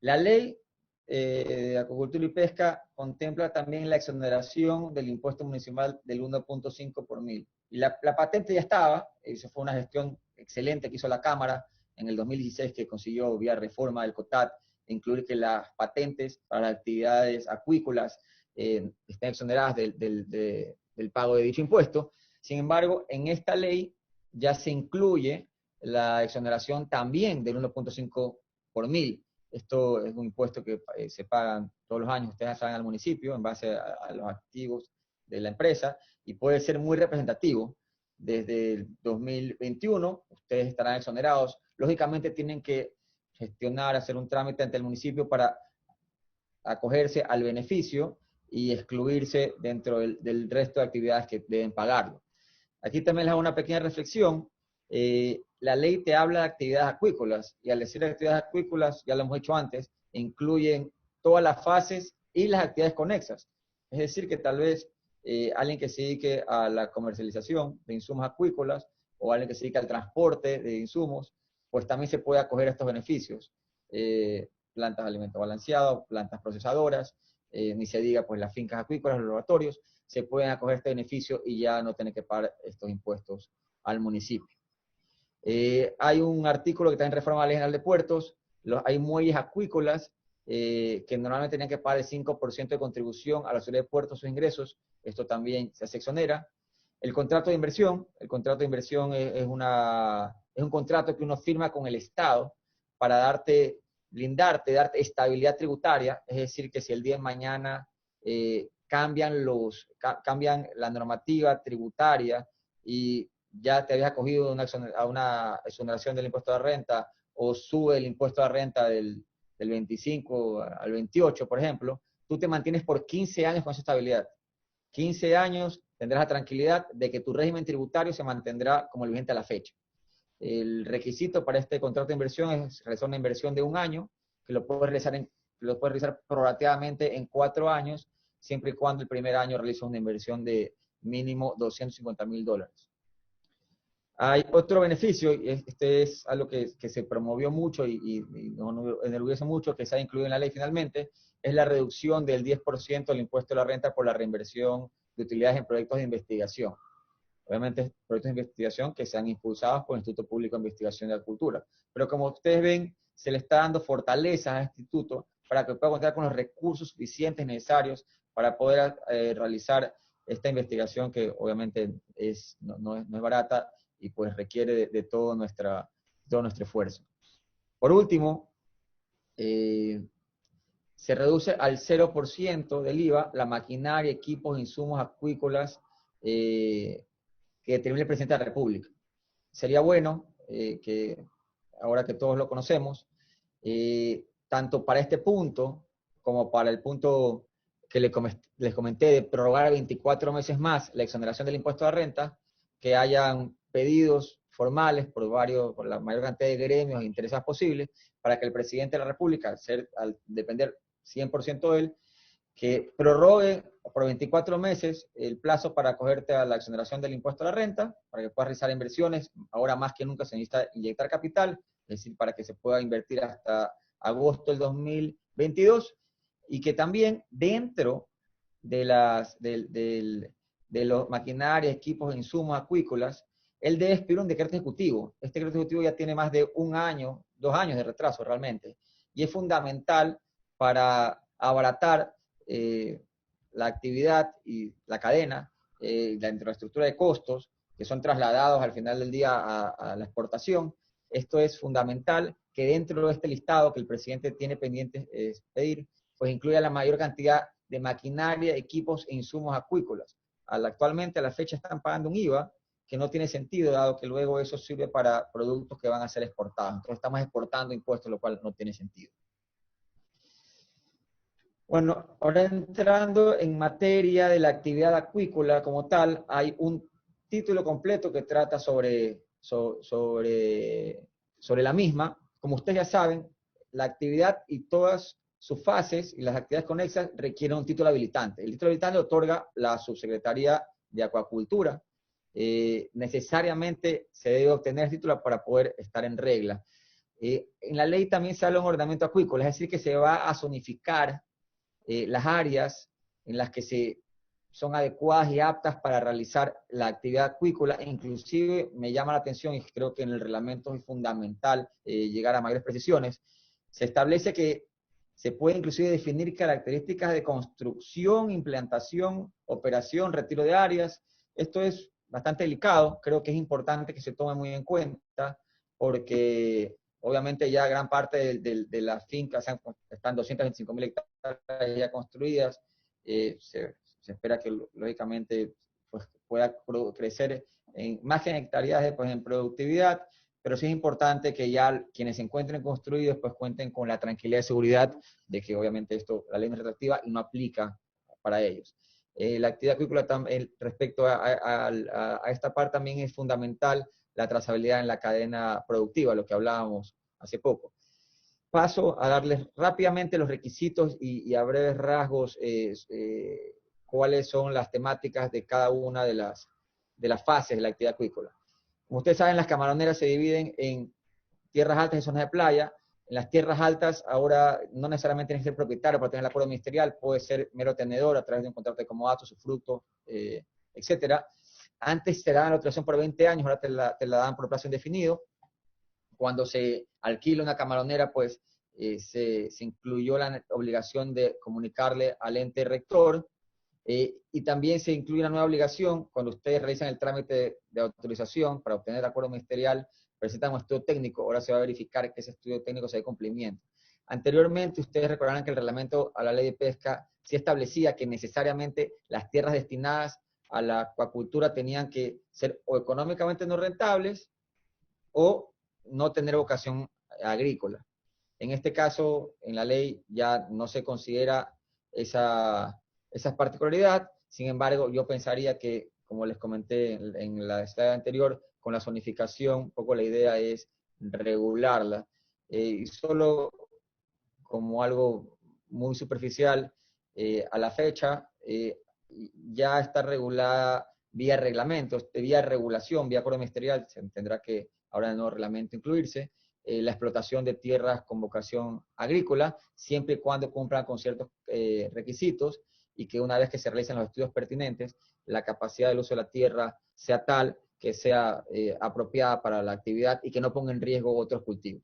La ley de Acuicultura y Pesca contempla también la exoneración del impuesto municipal del 1.5 por mil. Y la patente ya estaba, eso fue una gestión excelente que hizo la Cámara en el 2016, que consiguió vía reforma del COTAD incluir que las patentes para las actividades acuícolas estén exoneradas del pago de dicho impuesto. Sin embargo, en esta ley ya se incluye la exoneración también del 1.5 por mil. Esto es un impuesto que se pagan todos los años, ustedes saben, al municipio en base a los activos de la empresa, y puede ser muy representativo. Desde el 2021 ustedes estarán exonerados. Lógicamente tienen que gestionar, hacer un trámite ante el municipio para acogerse al beneficio y excluirse dentro del resto de actividades que deben pagarlo. Aquí también les hago una pequeña reflexión. La ley te habla de actividades acuícolas, y al decir actividades acuícolas, ya lo hemos dicho antes, incluyen todas las fases y las actividades conexas. Es decir, que tal vez alguien que se dedique a la comercialización de insumos acuícolas o alguien que se dedique al transporte de insumos, pues también se puede acoger a estos beneficios. Plantas de alimento balanceado, plantas procesadoras, ni se diga pues las fincas acuícolas, los laboratorios, se pueden acoger a este beneficio y ya no tener que pagar estos impuestos al municipio. Hay un artículo que está en Reforma de la Ley General de Puertos, hay muelles acuícolas que normalmente tenían que pagar el 5% de contribución a la seguridad de puertos sus ingresos, esto también se exonera. El contrato de inversión es un contrato que uno firma con el Estado para blindarte, darte estabilidad tributaria, es decir, que si el día de mañana cambian la normativa tributaria y ya te habías acogido a una exoneración del impuesto de renta, o sube el impuesto de renta del 25 al 28, por ejemplo, tú te mantienes por 15 años con esa estabilidad. 15 años tendrás la tranquilidad de que tu régimen tributario se mantendrá como el vigente a la fecha. El requisito para este contrato de inversión es realizar una inversión de 1 año, que lo puedes realizar prorrateadamente en 4 años, siempre y cuando el primer año realizas una inversión de mínimo $250,000. Hay otro beneficio, y este es algo que se promovió mucho y nos enorgullece mucho, que se ha incluido en la ley finalmente, es la reducción del 10% del impuesto a la renta por la reinversión de utilidades en proyectos de investigación. Obviamente, proyectos de investigación que sean impulsados por el Instituto Público de Investigación de Agricultura. Pero como ustedes ven, se le está dando fortaleza a este instituto para que pueda contar con los recursos suficientes necesarios para poder realizar esta investigación, que obviamente no es barata y pues requiere de todo nuestro esfuerzo. Por último, se reduce al 0% del IVA la maquinaria, equipos, insumos acuícolas que determine el presidente de la República. Sería bueno que, ahora que todos lo conocemos, tanto para este punto como para el punto que les comenté de prorrogar 24 meses más la exoneración del impuesto de renta, que hayan pedidos formales por la mayor cantidad de gremios e interesados posibles, para que el presidente de la República, al depender 100% de él, que prorrogue por 24 meses el plazo para acogerte a la exoneración del impuesto a la renta, para que puedas realizar inversiones. Ahora más que nunca se necesita inyectar capital, es decir, para que se pueda invertir hasta agosto del 2022, y que también dentro de los maquinarias, equipos e insumos acuícolas, él debe expedir un decreto ejecutivo. Este decreto ejecutivo ya tiene más de 1 año, 2 años de retraso realmente, y es fundamental para abaratar la actividad y la cadena, la infraestructura de costos que son trasladados al final del día a la exportación. Esto es fundamental que dentro de este listado que el presidente tiene pendiente pedir, pues incluya la mayor cantidad de maquinaria, equipos e insumos acuícolas. Actualmente a la fecha están pagando un IVA que no tiene sentido, dado que luego eso sirve para productos que van a ser exportados. Entonces estamos exportando impuestos, lo cual no tiene sentido. Bueno, ahora entrando en materia de la actividad acuícola como tal, hay un título completo que trata sobre la misma. Como ustedes ya saben, la actividad y todas sus fases y las actividades conexas requieren un título habilitante. El título habilitante lo otorga la Subsecretaría de Acuacultura. Necesariamente se debe obtener el título para poder estar en regla. En la ley también se habla de un ordenamiento acuícola, es decir, que se va a zonificar las áreas en las que son adecuadas y aptas para realizar la actividad acuícola, e inclusive me llama la atención, y creo que en el reglamento es fundamental llegar a mayores precisiones, se establece que se puede inclusive definir características de construcción, implantación, operación, retiro de áreas. Esto es bastante delicado, creo que es importante que se tome muy en cuenta, porque obviamente ya gran parte de las fincas están 225.000 hectáreas ya construidas, se espera que lógicamente pues, pueda crecer más que en hectáreas, pues en productividad, pero sí es importante que ya quienes se encuentren construidos pues cuenten con la tranquilidad y seguridad de que obviamente la ley no es retroactiva y no aplica para ellos. La actividad acuícola respecto a esta parte también es fundamental la trazabilidad en la cadena productiva, lo que hablábamos hace poco. Paso a darles rápidamente los requisitos y a breves rasgos cuáles son las temáticas de cada una de las fases de la actividad acuícola. Como ustedes saben, las camaroneras se dividen en tierras altas y zonas de playa. En las tierras altas, ahora no necesariamente tiene que ser propietario para tener el acuerdo ministerial, puede ser mero tenedor a través de un contrato de comodato, su fruto, etcétera. Antes te daban la autorización por 20 años, ahora te la dan por plazo indefinido. Cuando se alquila una camaronera, pues se incluyó la obligación de comunicarle al ente rector, y también se incluye una nueva obligación cuando ustedes realizan el trámite de autorización para obtener el acuerdo ministerial, presentan un estudio técnico, ahora se va a verificar que ese estudio técnico se dé cumplimiento. Anteriormente, ustedes recordarán que el reglamento a la ley de pesca sí establecía que necesariamente las tierras destinadas a la acuacultura tenían que ser o económicamente no rentables o no tener vocación agrícola. En este caso, en la ley ya no se considera esa particularidad. Sin embargo, yo pensaría que, como les comenté en la slide anterior, con la zonificación, un poco la idea es regularla. Y solo como algo muy superficial, a la fecha ya está regulada vía reglamentos, vía regulación, vía acuerdo ministerial, se tendrá que ahora en el nuevo reglamento incluirse, la explotación de tierras con vocación agrícola, siempre y cuando cumplan con ciertos requisitos, y que una vez que se realicen los estudios pertinentes, la capacidad del uso de la tierra sea tal que sea apropiada para la actividad y que no ponga en riesgo otros cultivos.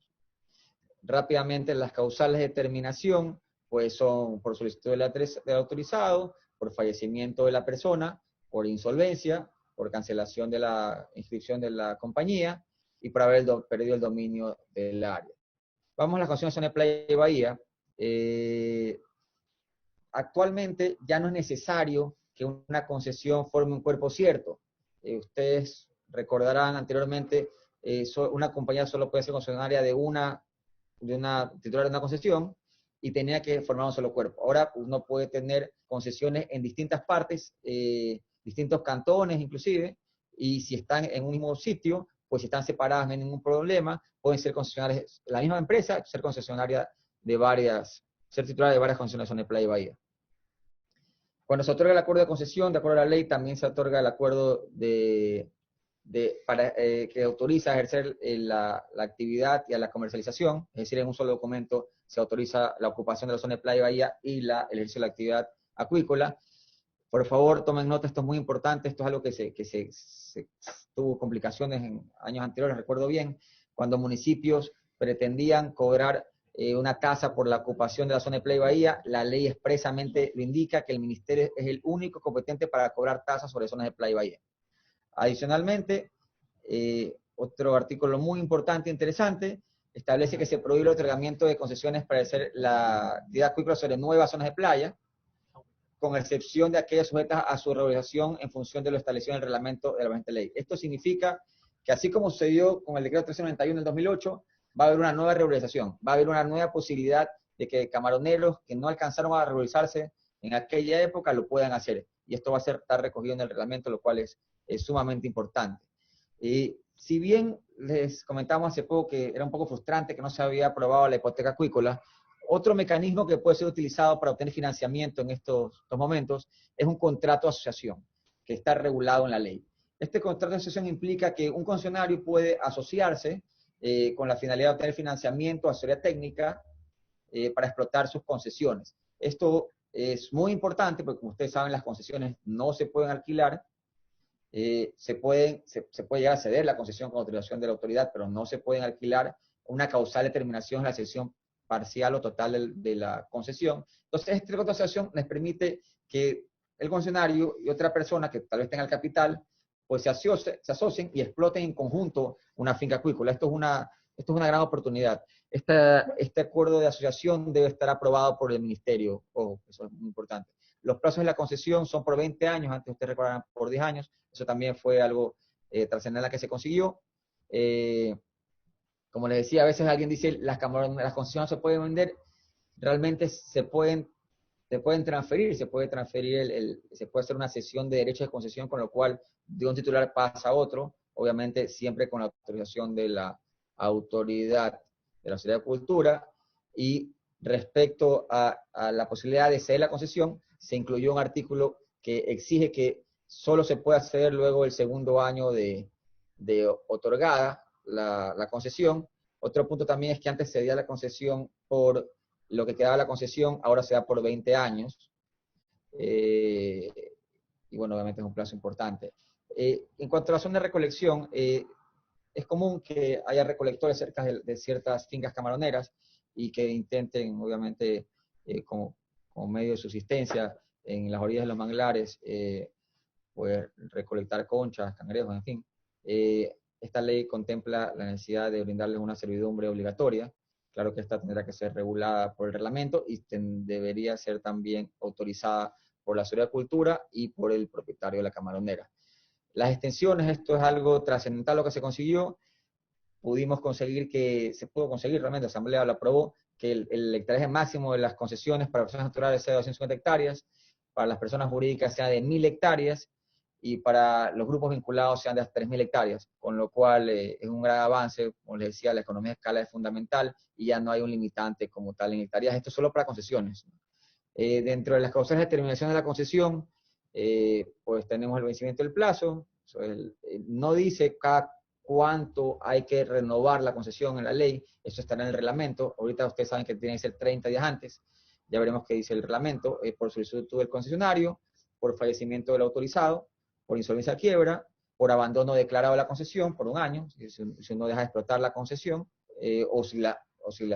Rápidamente, las causales de terminación pues son por solicitud del autorizado, por fallecimiento de la persona, por insolvencia, por cancelación de la inscripción de la compañía y por haber perdido el dominio del área. Vamos a las concesiones de playa y bahía. Actualmente ya no es necesario que una concesión forme un cuerpo cierto. Ustedes recordarán anteriormente, una compañía solo puede ser concesionaria de una titular de una concesión y tenía que formar un solo cuerpo. Ahora uno puede tener concesiones en distintas partes, distintos cantones inclusive, y si están en un mismo sitio, pues si están separadas no hay ningún problema, pueden ser concesionarias, la misma empresa, ser concesionaria de ser titular de varias concesiones de playa y bahía. Cuando se otorga el acuerdo de concesión, de acuerdo a la ley, también se otorga el acuerdo que autoriza a ejercer la actividad y a la comercialización, es decir, en un solo documento se autoriza la ocupación de la zona de playa y bahía y el ejercicio de la actividad acuícola. Por favor, tomen nota, esto es muy importante, esto es algo que tuvo complicaciones en años anteriores, recuerdo bien, cuando municipios pretendían cobrar una tasa por la ocupación de la zona de Playa Bahía, la ley expresamente lo indica que el ministerio es el único competente para cobrar tasas sobre zonas de Playa Bahía. Adicionalmente, otro artículo muy importante e interesante, establece que se prohíbe el otorgamiento de concesiones para hacer la actividad acuícola sobre nuevas zonas de playa, con excepción de aquellas sujetas a su regularización en función de lo establecido en el reglamento de la presente ley. Esto significa que así como sucedió con el decreto 1391 del 2008, va a haber una nueva regularización, va a haber una nueva posibilidad de que camaroneros que no alcanzaron a regularizarse en aquella época lo puedan hacer. Y esto va a estar recogido en el reglamento, lo cual es sumamente importante. Si bien les comentamos hace poco que era un poco frustrante que no se había aprobado la hipoteca acuícola, otro mecanismo que puede ser utilizado para obtener financiamiento en estos momentos es un contrato de asociación, que está regulado en la ley. Este contrato de asociación implica que un concesionario puede asociarse con la finalidad de obtener financiamiento, asesoría técnica, para explotar sus concesiones. Esto es muy importante porque, como ustedes saben, las concesiones no se pueden alquilar. Se puede llegar a ceder la concesión con autorización de la autoridad, pero no se pueden alquilar. Una causal determinación es la cesión parcial o total de la concesión. Entonces, este contrato de asociación les permite que el concesionario y otra persona que tal vez tenga el capital, pues se asocien y exploten en conjunto una finca acuícola. Esto es una gran oportunidad. Este acuerdo de asociación debe estar aprobado por el ministerio. Ojo, eso es muy importante. Los plazos de la concesión son por 20 años, antes ustedes recordarán por 10 años. Eso también fue algo trascendental que se consiguió. Como les decía, a veces alguien dice las concesiones se pueden vender, realmente se pueden transferir, se puede hacer una cesión de derechos de concesión, con lo cual de un titular pasa a otro, obviamente siempre con la autorización de la autoridad de la Secretaría de Cultura. Y respecto a la posibilidad de ceder la concesión, se incluyó un artículo que exige que solo se pueda ceder luego el segundo año de otorgada la concesión. Otro punto también es que antes se cedía la concesión por lo que quedaba la concesión, ahora se da por 20 años. Y bueno, obviamente es un plazo importante. En cuanto a la zona de recolección, es común que haya recolectores cerca de ciertas fincas camaroneras y que intenten, obviamente, como medio de subsistencia en las orillas de los manglares, pues recolectar conchas, cangrejos, en fin. Esta ley contempla la necesidad de brindarles una servidumbre obligatoria. Claro que esta tendrá que ser regulada por el reglamento y debería ser también autorizada por la Secretaría de Cultura y por el propietario de la camaronera. Las extensiones, esto es algo trascendental lo que se consiguió. Pudimos conseguir realmente, la Asamblea lo aprobó, que el hectareaje máximo de las concesiones para personas naturales sea de 250 hectáreas, para las personas jurídicas sea de 1.000 hectáreas, y para los grupos vinculados sean de hasta 3.000 hectáreas, con lo cual es un gran avance. Como les decía, la economía de escala es fundamental y ya no hay un limitante como tal en hectáreas. Esto es solo para concesiones. Dentro de las causales de determinación de la concesión, pues tenemos el vencimiento del plazo. No dice cada cuánto hay que renovar la concesión en la ley, eso estará en el reglamento. Ahorita ustedes saben que tiene que ser 30 días antes, ya veremos qué dice el reglamento. Por solicitud del concesionario, por fallecimiento del autorizado, por insolvencia quiebra, por abandono declarado de la concesión por un año, si uno deja de explotar la concesión, o si la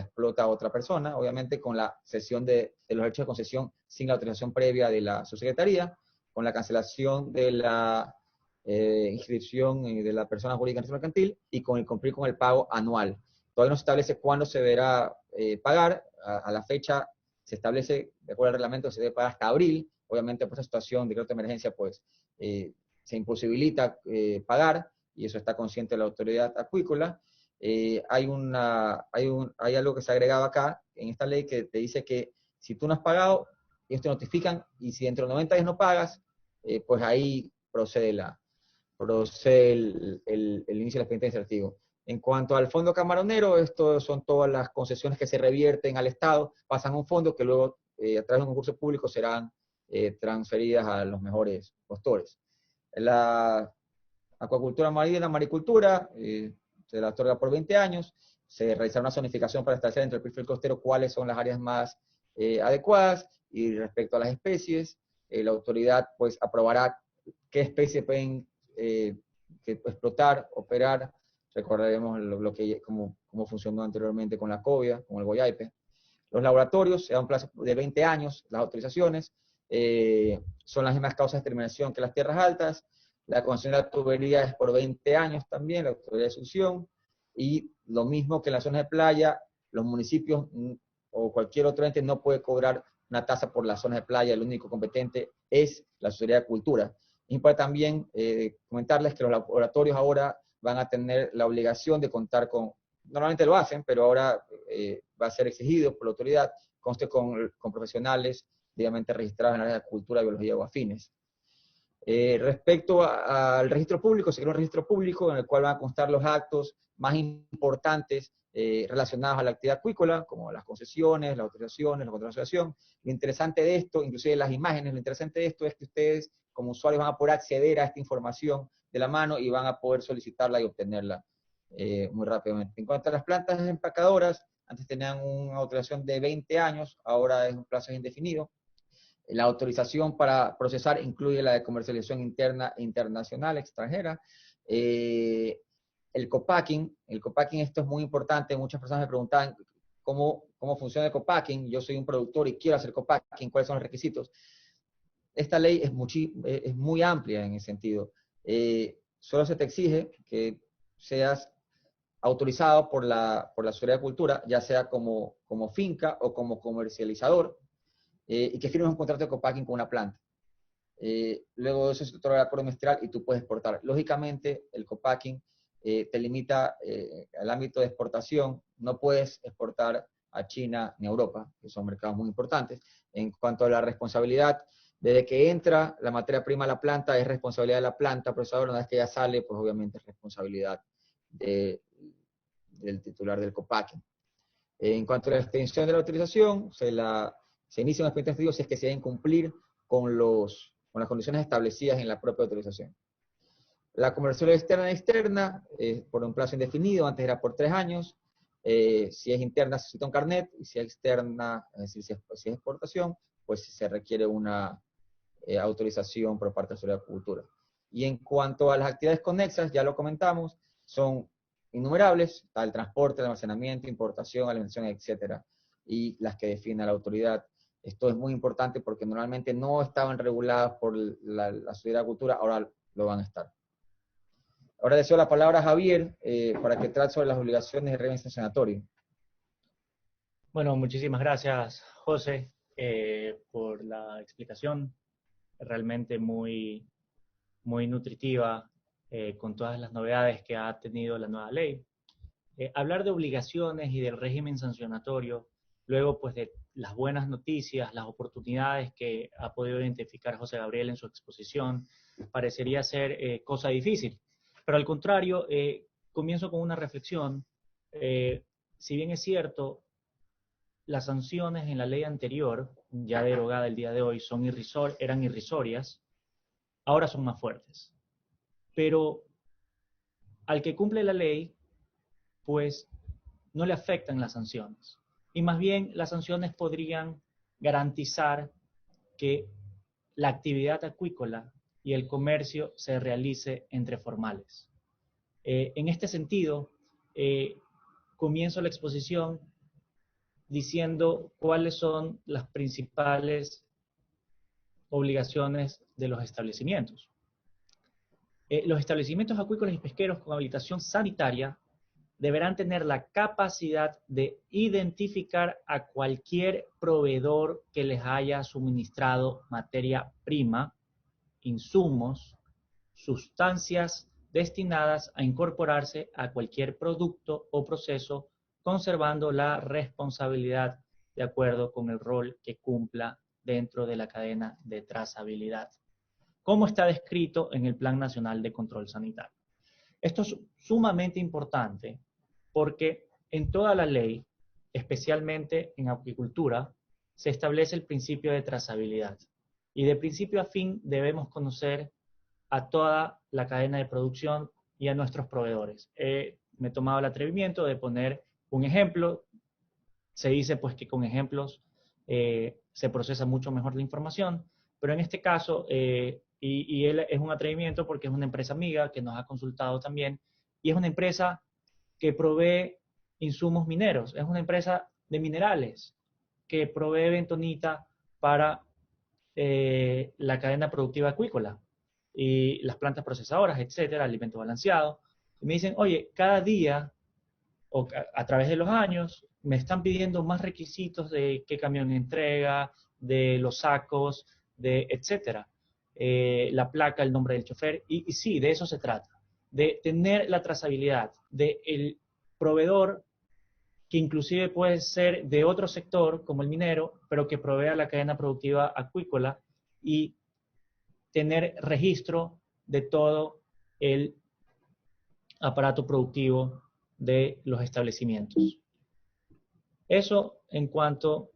explota otra persona, obviamente con la cesión de los derechos de concesión sin la autorización previa de la subsecretaría, con la cancelación de la inscripción de la persona jurídica en registro mercantil y con el cumplir con el pago anual. Todavía no se establece cuándo se deberá pagar. A la fecha se establece, de acuerdo al reglamento, que se debe pagar hasta abril. Obviamente, por esa situación de decreto de emergencia, pues se imposibilita pagar, y eso está consciente la autoridad acuícola. Hay algo que se ha agregado acá en esta ley que te dice que si tú no has pagado, ellos te notifican, y si dentro de 90 días no pagas, pues ahí procede el inicio del expediente administrativo. En cuanto al fondo camaronero, esto son todas las concesiones que se revierten al Estado, pasan a un fondo que luego, a través de un concurso público, serán transferidas a los mejores postores. La acuacultura marina, la maricultura, se la otorga por 20 años, se realiza una zonificación para establecer dentro del perfil costero cuáles son las áreas más adecuadas, y respecto a las especies, la autoridad pues aprobará qué especies pueden explotar, operar. Recordaremos cómo funcionó anteriormente con la cobia, con el goyaipe. Los laboratorios se da un plazo de 20 años, las autorizaciones, son las mismas causas de terminación que las tierras altas. La concesión de la tubería es por 20 años también, la autoridad de succión, y lo mismo que en las zonas de playa, los municipios o cualquier otro ente no puede cobrar una tasa por las zonas de playa, el único competente es la Secretaría de Cultura. Es importante también comentarles que los laboratorios ahora van a tener la obligación de contar con, normalmente lo hacen, pero ahora va a ser exigido por la autoridad, conste con profesionales debidamente registrados en el área de cultura, biología o afines. Respecto al registro público, se crea un registro público en el cual van a constar los actos más importantes relacionados a la actividad acuícola, como las concesiones, las autorizaciones, la contratación. Lo interesante de esto, inclusive las imágenes, lo interesante de esto es que ustedes como usuarios van a poder acceder a esta información de la mano y van a poder solicitarla y obtenerla muy rápidamente. En cuanto a las plantas empacadoras, antes tenían una autorización de 20 años, ahora es un plazo indefinido. La autorización para procesar incluye la de comercialización interna e internacional, extranjera. El co-packing, esto es muy importante, muchas personas me preguntan cómo funciona el co-packing. Yo soy un productor y quiero hacer co-packing, ¿cuáles son los requisitos? Esta ley es muy amplia en ese sentido. Solo se te exige que seas autorizado por la Secretaría de Cultura, ya sea como finca o como comercializador, y que firmes un contrato de co-packing con una planta. Luego de eso se otorga el acuerdo ministerial y tú puedes exportar. Lógicamente, el co-packing te limita al ámbito de exportación. No puedes exportar a China ni a Europa, que son mercados muy importantes. En cuanto a la responsabilidad, desde que entra la materia prima a la planta, es responsabilidad de la planta procesadora. Una vez que ya sale, pues obviamente es responsabilidad del titular del co-packing. En cuanto a la extensión de la autorización, se inicia un expediente administrativo si es que se deben cumplir con las condiciones establecidas en la propia autorización. La comercialización externa por un plazo indefinido, antes era por 3 años. Si es interna, se necesita un carnet, y si es externa, es decir, si es exportación, pues se requiere una autorización por parte de la Secretaría de Cultura. Y en cuanto a las actividades conexas, ya lo comentamos, son innumerables, el transporte, el almacenamiento, importación, alimentación, etcétera, y las que define la autoridad. Esto es muy importante porque normalmente no estaban reguladas por la Secretaría de Cultura, ahora lo van a estar. Ahora deseo la palabra a Javier para que trate sobre las obligaciones de régimen sancionatorio. Bueno, muchísimas gracias, José, por la explicación, realmente muy nutritiva, con todas las novedades que ha tenido la nueva ley. Hablar de obligaciones y del régimen sancionatorio, luego pues de las buenas noticias, las oportunidades que ha podido identificar José Gabriel en su exposición, parecería ser cosa difícil. Pero al contrario, comienzo con una reflexión. Si bien es cierto, las sanciones en la ley anterior, ya derogada el día de hoy, eran irrisorias, ahora son más fuertes. Pero al que cumple la ley, pues no le afectan las sanciones. Y más bien las sanciones podrían garantizar que la actividad acuícola y el comercio se realice entre formales. En este sentido, comienzo la exposición diciendo cuáles son las principales obligaciones de los establecimientos. Los establecimientos acuícolas y pesqueros con habilitación sanitaria deberán tener la capacidad de identificar a cualquier proveedor que les haya suministrado materia prima, insumos, sustancias destinadas a incorporarse a cualquier producto o proceso, conservando la responsabilidad de acuerdo con el rol que cumpla dentro de la cadena de trazabilidad, como está descrito en el Plan Nacional de Control Sanitario. Esto es sumamente importante porque en toda la ley, especialmente en acuicultura, se establece el principio de trazabilidad. Y de principio a fin debemos conocer a toda la cadena de producción y a nuestros proveedores. Me he tomado el atrevimiento de poner un ejemplo. Se dice pues que con ejemplos se procesa mucho mejor la información. pero en este caso, y él es un atrevimiento porque es una empresa amiga que nos ha consultado también, y es una empresa que provee insumos mineros, es una empresa de minerales que provee bentonita para la cadena productiva acuícola y las plantas procesadoras, etcétera, alimento balanceado. Y me dicen, oye, cada día o a través de los años me están pidiendo más requisitos de qué camión entrega, de los sacos, de etcétera. La placa, el nombre del chofer, y sí, de eso se trata, de tener la trazabilidad del proveedor, que inclusive puede ser de otro sector, como el minero, pero que provea la cadena productiva acuícola, y tener registro de todo el aparato productivo de los establecimientos. Eso en cuanto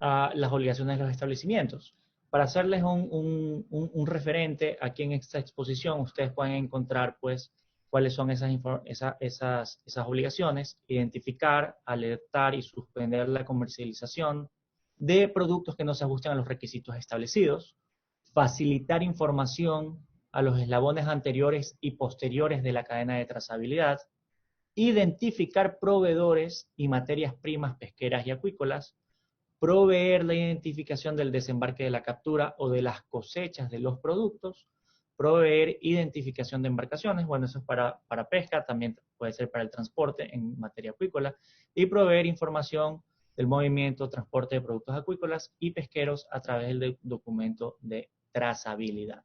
a las obligaciones de los establecimientos. Para hacerles un referente aquí en esta exposición, ustedes pueden encontrar pues cuáles son esas obligaciones: identificar, alertar y suspender la comercialización de productos que no se ajusten a los requisitos establecidos, facilitar información a los eslabones anteriores y posteriores de la cadena de trazabilidad, identificar proveedores y materias primas pesqueras y acuícolas, proveer la identificación del desembarque de la captura o de las cosechas de los productos, proveer identificación de embarcaciones, bueno, eso es para pesca, también puede ser para el transporte en materia acuícola, y proveer información del movimiento, transporte de productos acuícolas y pesqueros a través del documento de trazabilidad.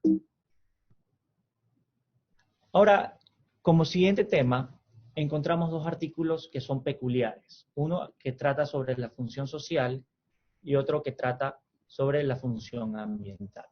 Ahora, como siguiente tema, encontramos dos artículos que son peculiares. Uno que trata sobre la función social y otro que trata sobre la función ambiental.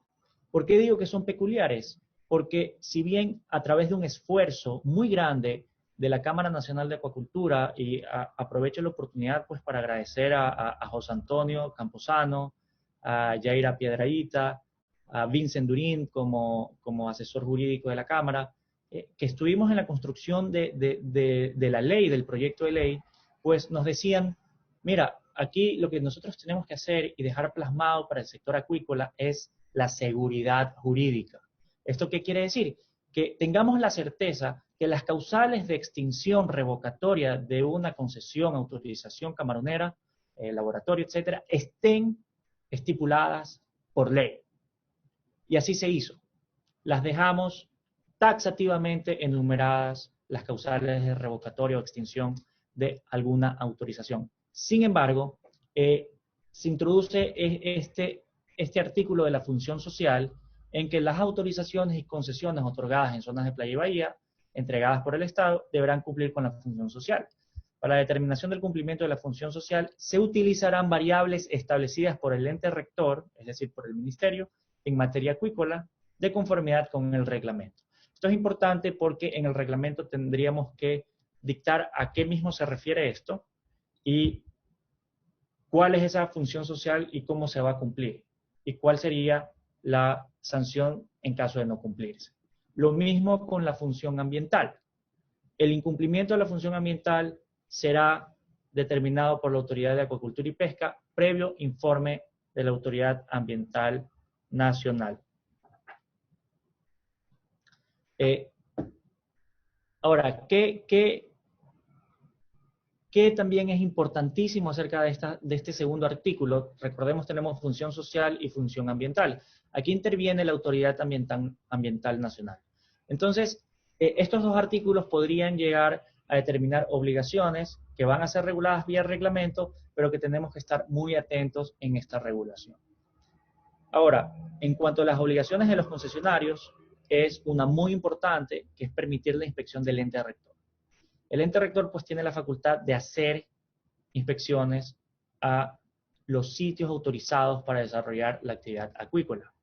¿Por qué digo que son peculiares? Porque si bien a través de un esfuerzo muy grande de la Cámara Nacional de Acuacultura, y aprovecho la oportunidad pues para agradecer a José Antonio Camposano, a Yaira Piedrahita, a Vincent Durín como asesor jurídico de la Cámara, que estuvimos en la construcción de la ley, del proyecto de ley, pues nos decían, mira, aquí lo que nosotros tenemos que hacer y dejar plasmado para el sector acuícola es la seguridad jurídica. ¿Esto qué quiere decir? Que tengamos la certeza que las causales de extinción revocatoria de una concesión, autorización camaronera, laboratorio, etcétera, estén estipuladas por ley. Y así se hizo. Las dejamos taxativamente enumeradas, las causales de revocatoria o extinción de alguna autorización. Sin embargo, se introduce este artículo de la función social, en que las autorizaciones y concesiones otorgadas en zonas de playa y bahía, entregadas por el Estado, deberán cumplir con la función social. Para la determinación del cumplimiento de la función social, se utilizarán variables establecidas por el ente rector, es decir, por el Ministerio, en materia acuícola, de conformidad con el reglamento. Esto es importante porque en el reglamento tendríamos que dictar a qué mismo se refiere esto y cuál es esa función social y cómo se va a cumplir, y cuál sería la sanción en caso de no cumplirse. Lo mismo con la función ambiental. El incumplimiento de la función ambiental será determinado por la Autoridad de Acuacultura y Pesca previo informe de la Autoridad Ambiental Nacional. Ahora, ¿qué también es importantísimo acerca de este segundo artículo? Recordemos, tenemos función social y función ambiental. Aquí interviene la Autoridad Ambiental Nacional. Entonces, estos dos artículos podrían llegar a determinar obligaciones que van a ser reguladas vía reglamento, pero que tenemos que estar muy atentos en esta regulación. Ahora, en cuanto a las obligaciones de los concesionarios, es una muy importante, que es permitir la inspección del ente rector. El ente rector pues tiene la facultad de hacer inspecciones a los sitios autorizados para desarrollar la actividad acuícola,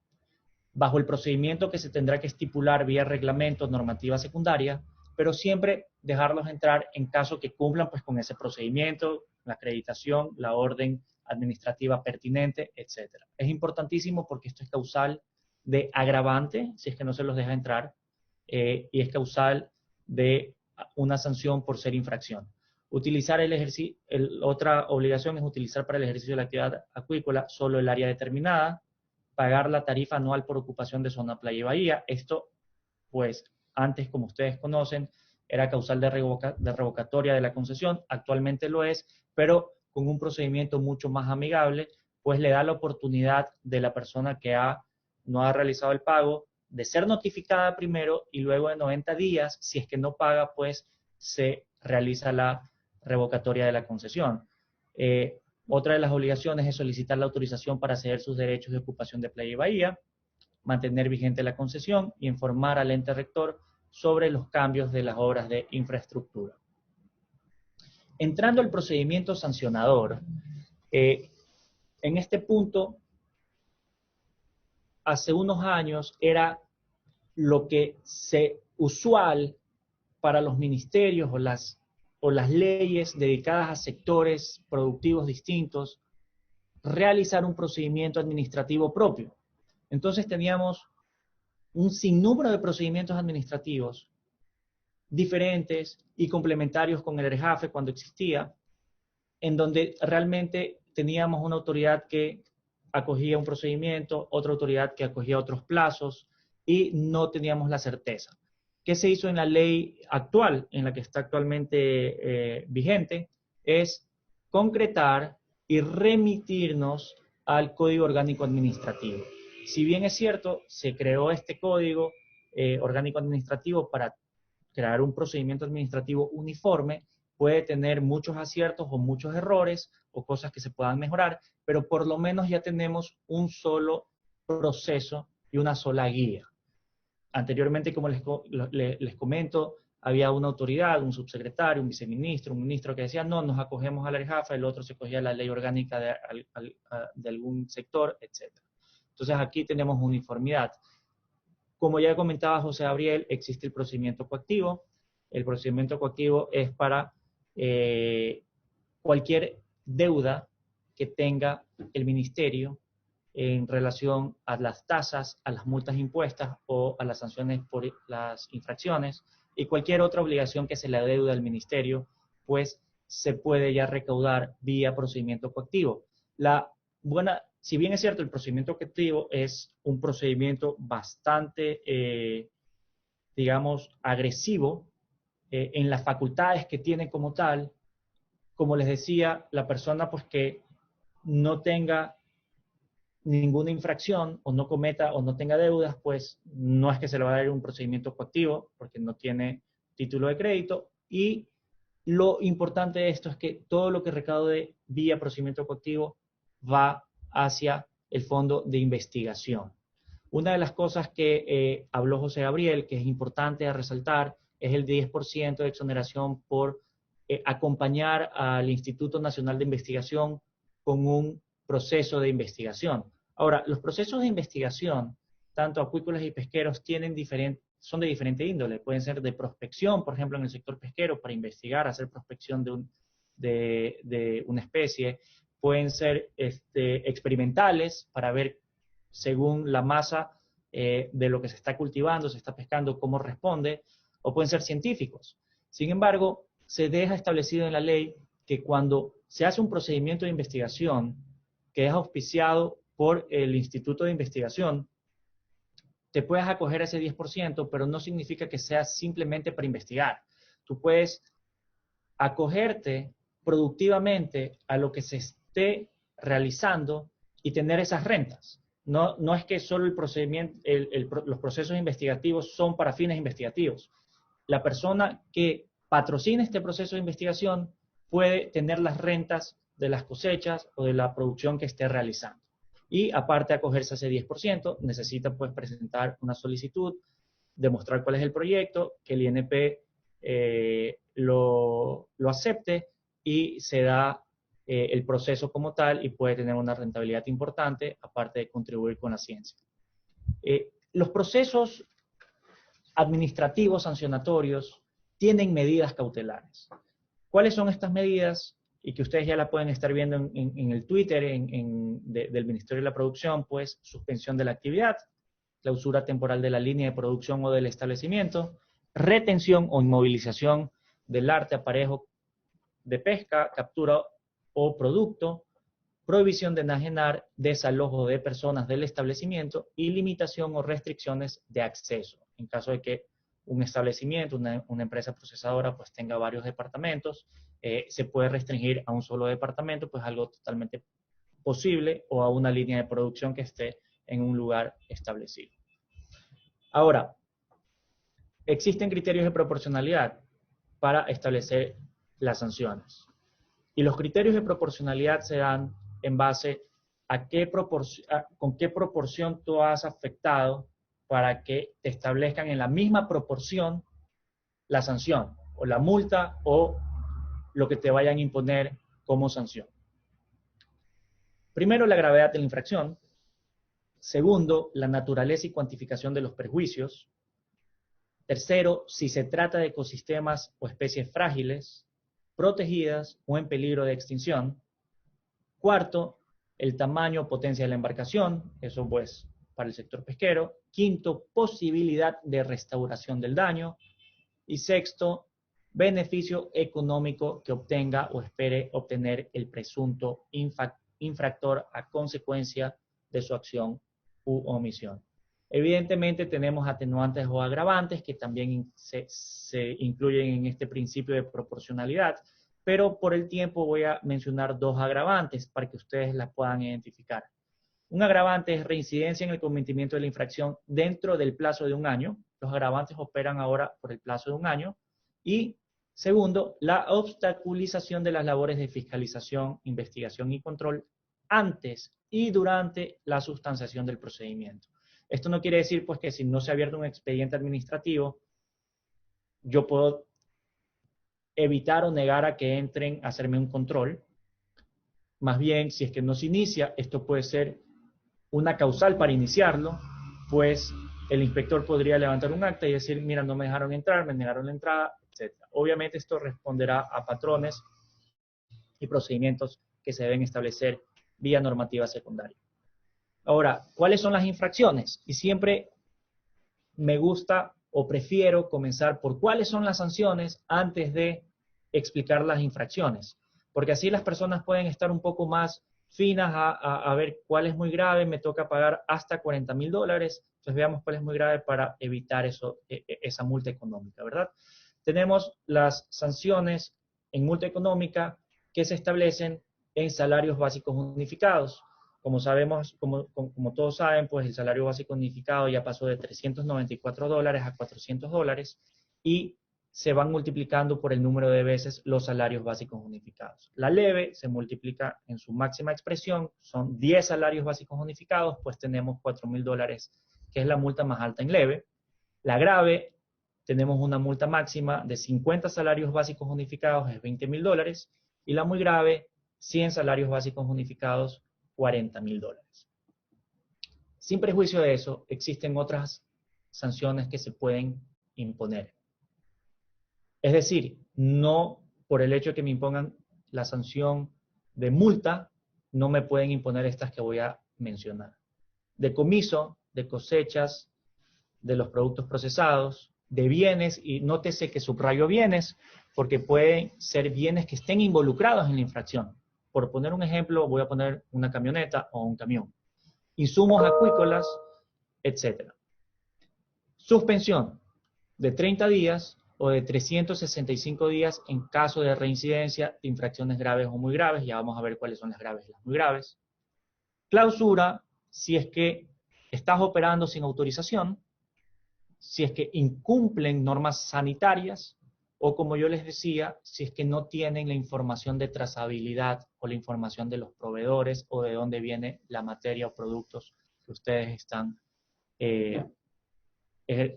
bajo el procedimiento que se tendrá que estipular vía reglamento, normativa secundaria, pero siempre dejarlos entrar en caso que cumplan pues con ese procedimiento, la acreditación, la orden administrativa pertinente, etc. Es importantísimo porque esto es causal de agravante, si es que no se los deja entrar, y es causal de una sanción por ser infracción. Utilizar otra obligación es utilizar para el ejercicio de la actividad acuícola solo el área determinada pagar la tarifa anual por ocupación de zona playa y bahía. Esto, pues, antes, como ustedes conocen, era causal de revocatoria de la concesión, actualmente lo es, pero con un procedimiento mucho más amigable, pues le da la oportunidad de la persona que no ha realizado el pago de ser notificada primero y luego de 90 días, si es que no paga, pues se realiza la revocatoria de la concesión. Otra de las obligaciones es solicitar la autorización para ceder sus derechos de ocupación de playa y bahía, mantener vigente la concesión y informar al ente rector sobre los cambios de las obras de infraestructura. Entrando al procedimiento sancionador, en este punto, hace unos años era lo que usual para los ministerios o las leyes dedicadas a sectores productivos distintos, realizar un procedimiento administrativo propio. Entonces teníamos un sinnúmero de procedimientos administrativos diferentes y complementarios con el ERJAFE cuando existía, en donde realmente teníamos una autoridad que acogía un procedimiento, otra autoridad que acogía otros plazos y no teníamos la certeza. ¿Qué se hizo en la ley actual, en la que está actualmente vigente? Es concretar y remitirnos al Código Orgánico Administrativo. Si bien es cierto, se creó este Código Orgánico Administrativo para crear un procedimiento administrativo uniforme, puede tener muchos aciertos o muchos errores o cosas que se puedan mejorar, pero por lo menos ya tenemos un solo proceso y una sola guía. Anteriormente, como les comento, había una autoridad, un subsecretario, un viceministro, un ministro que decía, no, nos acogemos a la ERJAFE, el otro se cogía a la ley orgánica de algún sector, etc. Entonces aquí tenemos uniformidad. Como ya comentaba José Gabriel, existe el procedimiento coactivo. El procedimiento coactivo es para cualquier deuda que tenga el ministerio en relación a las tasas, a las multas impuestas o a las sanciones por las infracciones y cualquier otra obligación que se le adeuda al ministerio, pues se puede ya recaudar vía procedimiento coactivo. Si bien es cierto, el procedimiento coactivo es un procedimiento bastante, digamos, agresivo en las facultades que tiene como tal, como les decía, la persona pues que no tenga ninguna infracción o no cometa o no tenga deudas, pues no es que se le va a dar un procedimiento coactivo porque no tiene título de crédito. Y lo importante de esto es que todo lo que recaude vía procedimiento coactivo va hacia el fondo de investigación. Una de las cosas que habló José Gabriel, que es importante a resaltar, es el 10% de exoneración por acompañar al Instituto Nacional de Investigación con un proceso de investigación. Ahora, los procesos de investigación, tanto acuícolas y pesqueros, son de diferente índole. Pueden ser de prospección, por ejemplo, en el sector pesquero, para investigar, hacer prospección de una especie. Pueden ser experimentales, para ver, según la masa de lo que se está cultivando, se está pescando, cómo responde, o pueden ser científicos. Sin embargo, se deja establecido en la ley que cuando se hace un procedimiento de investigación que es auspiciado por el Instituto de Investigación, te puedes acoger a ese 10%, pero no significa que sea simplemente para investigar. Tú puedes acogerte productivamente a lo que se esté realizando y tener esas rentas. No es que solo el procedimiento, los procesos investigativos son para fines investigativos. La persona que patrocina este proceso de investigación puede tener las rentas de las cosechas o de la producción que esté realizando. Y aparte de acogerse a ese 10%, necesita pues presentar una solicitud, demostrar cuál es el proyecto, que el INP lo acepte y se da el proceso como tal y puede tener una rentabilidad importante, aparte de contribuir con la ciencia. Los procesos administrativos sancionatorios tienen medidas cautelares. ¿Cuáles son estas medidas? Y que ustedes ya la pueden estar viendo en el Twitter del Ministerio de la Producción, pues suspensión de la actividad, clausura temporal de la línea de producción o del establecimiento, retención o inmovilización del arte, aparejo de pesca, captura o producto, prohibición de enajenar, desalojo de personas del establecimiento y limitación o restricciones de acceso. En caso de que un establecimiento, una empresa procesadora, pues tenga varios departamentos, se puede restringir a un solo departamento, pues algo totalmente posible, o a una línea de producción que esté en un lugar establecido. Ahora, existen criterios de proporcionalidad para establecer las sanciones. Y los criterios de proporcionalidad se dan en base a con qué proporción tú has afectado para que te establezcan en la misma proporción la sanción, o la multa, o lo que te vayan a imponer como sanción. Primero, la gravedad de la infracción. Segundo, la naturaleza y cuantificación de los perjuicios. Tercero, si se trata de ecosistemas o especies frágiles, protegidas o en peligro de extinción. Cuarto, el tamaño o potencia de la embarcación, eso pues para el sector pesquero. Quinto, posibilidad de restauración del daño. Y sexto, beneficio económico que obtenga o espere obtener el presunto infractor a consecuencia de su acción u omisión. Evidentemente tenemos atenuantes o agravantes que también se incluyen en este principio de proporcionalidad, pero por el tiempo voy a mencionar dos agravantes para que ustedes las puedan identificar. Un agravante es reincidencia en el cometimiento de la infracción dentro del plazo de un año. Los agravantes operan ahora por el plazo de un año. Y segundo, la obstaculización de las labores de fiscalización, investigación y control antes y durante la sustanciación del procedimiento. Esto no quiere decir pues que si no se ha abierto un expediente administrativo, yo puedo evitar o negar a que entren a hacerme un control. Más bien, si es que no se inicia, esto puede ser una causal para iniciarlo, pues el inspector podría levantar un acta y decir, mira, no me dejaron entrar, me negaron la entrada, etc. Obviamente esto responderá a patrones y procedimientos que se deben establecer vía normativa secundaria. Ahora, ¿cuáles son las infracciones? Y siempre me gusta o prefiero comenzar por cuáles son las sanciones antes de explicar las infracciones, porque así las personas pueden estar un poco más finas a ver cuál es muy grave, me toca pagar hasta $40,000, entonces veamos cuál es muy grave para evitar esa multa económica, ¿verdad? Tenemos las sanciones en multa económica que se establecen en salarios básicos unificados. Como sabemos, como todos saben, pues el salario básico unificado ya pasó de $394 a $400 y se van multiplicando por el número de veces los salarios básicos unificados. La leve se multiplica en su máxima expresión, son 10 salarios básicos unificados, pues tenemos $4,000, que es la multa más alta en leve. La grave, tenemos una multa máxima de 50 salarios básicos unificados, es $20,000, y la muy grave, 100 salarios básicos unificados, $40,000. Sin perjuicio de eso, existen otras sanciones que se pueden imponer. Es decir, no por el hecho de que me impongan la sanción de multa, no me pueden imponer estas que voy a mencionar. Decomiso de cosechas, de los productos procesados, de bienes, y nótese que subrayo bienes, porque pueden ser bienes que estén involucrados en la infracción. Por poner un ejemplo, voy a poner una camioneta o un camión. Insumos acuícolas, etc. Suspensión de 30 días o de 365 días en caso de reincidencia de infracciones graves o muy graves. Ya vamos a ver cuáles son las graves y las muy graves. Clausura, si es que estás operando sin autorización, si es que incumplen normas sanitarias, o como yo les decía, si es que no tienen la información de trazabilidad o la información de los proveedores o de dónde viene la materia o productos que ustedes están,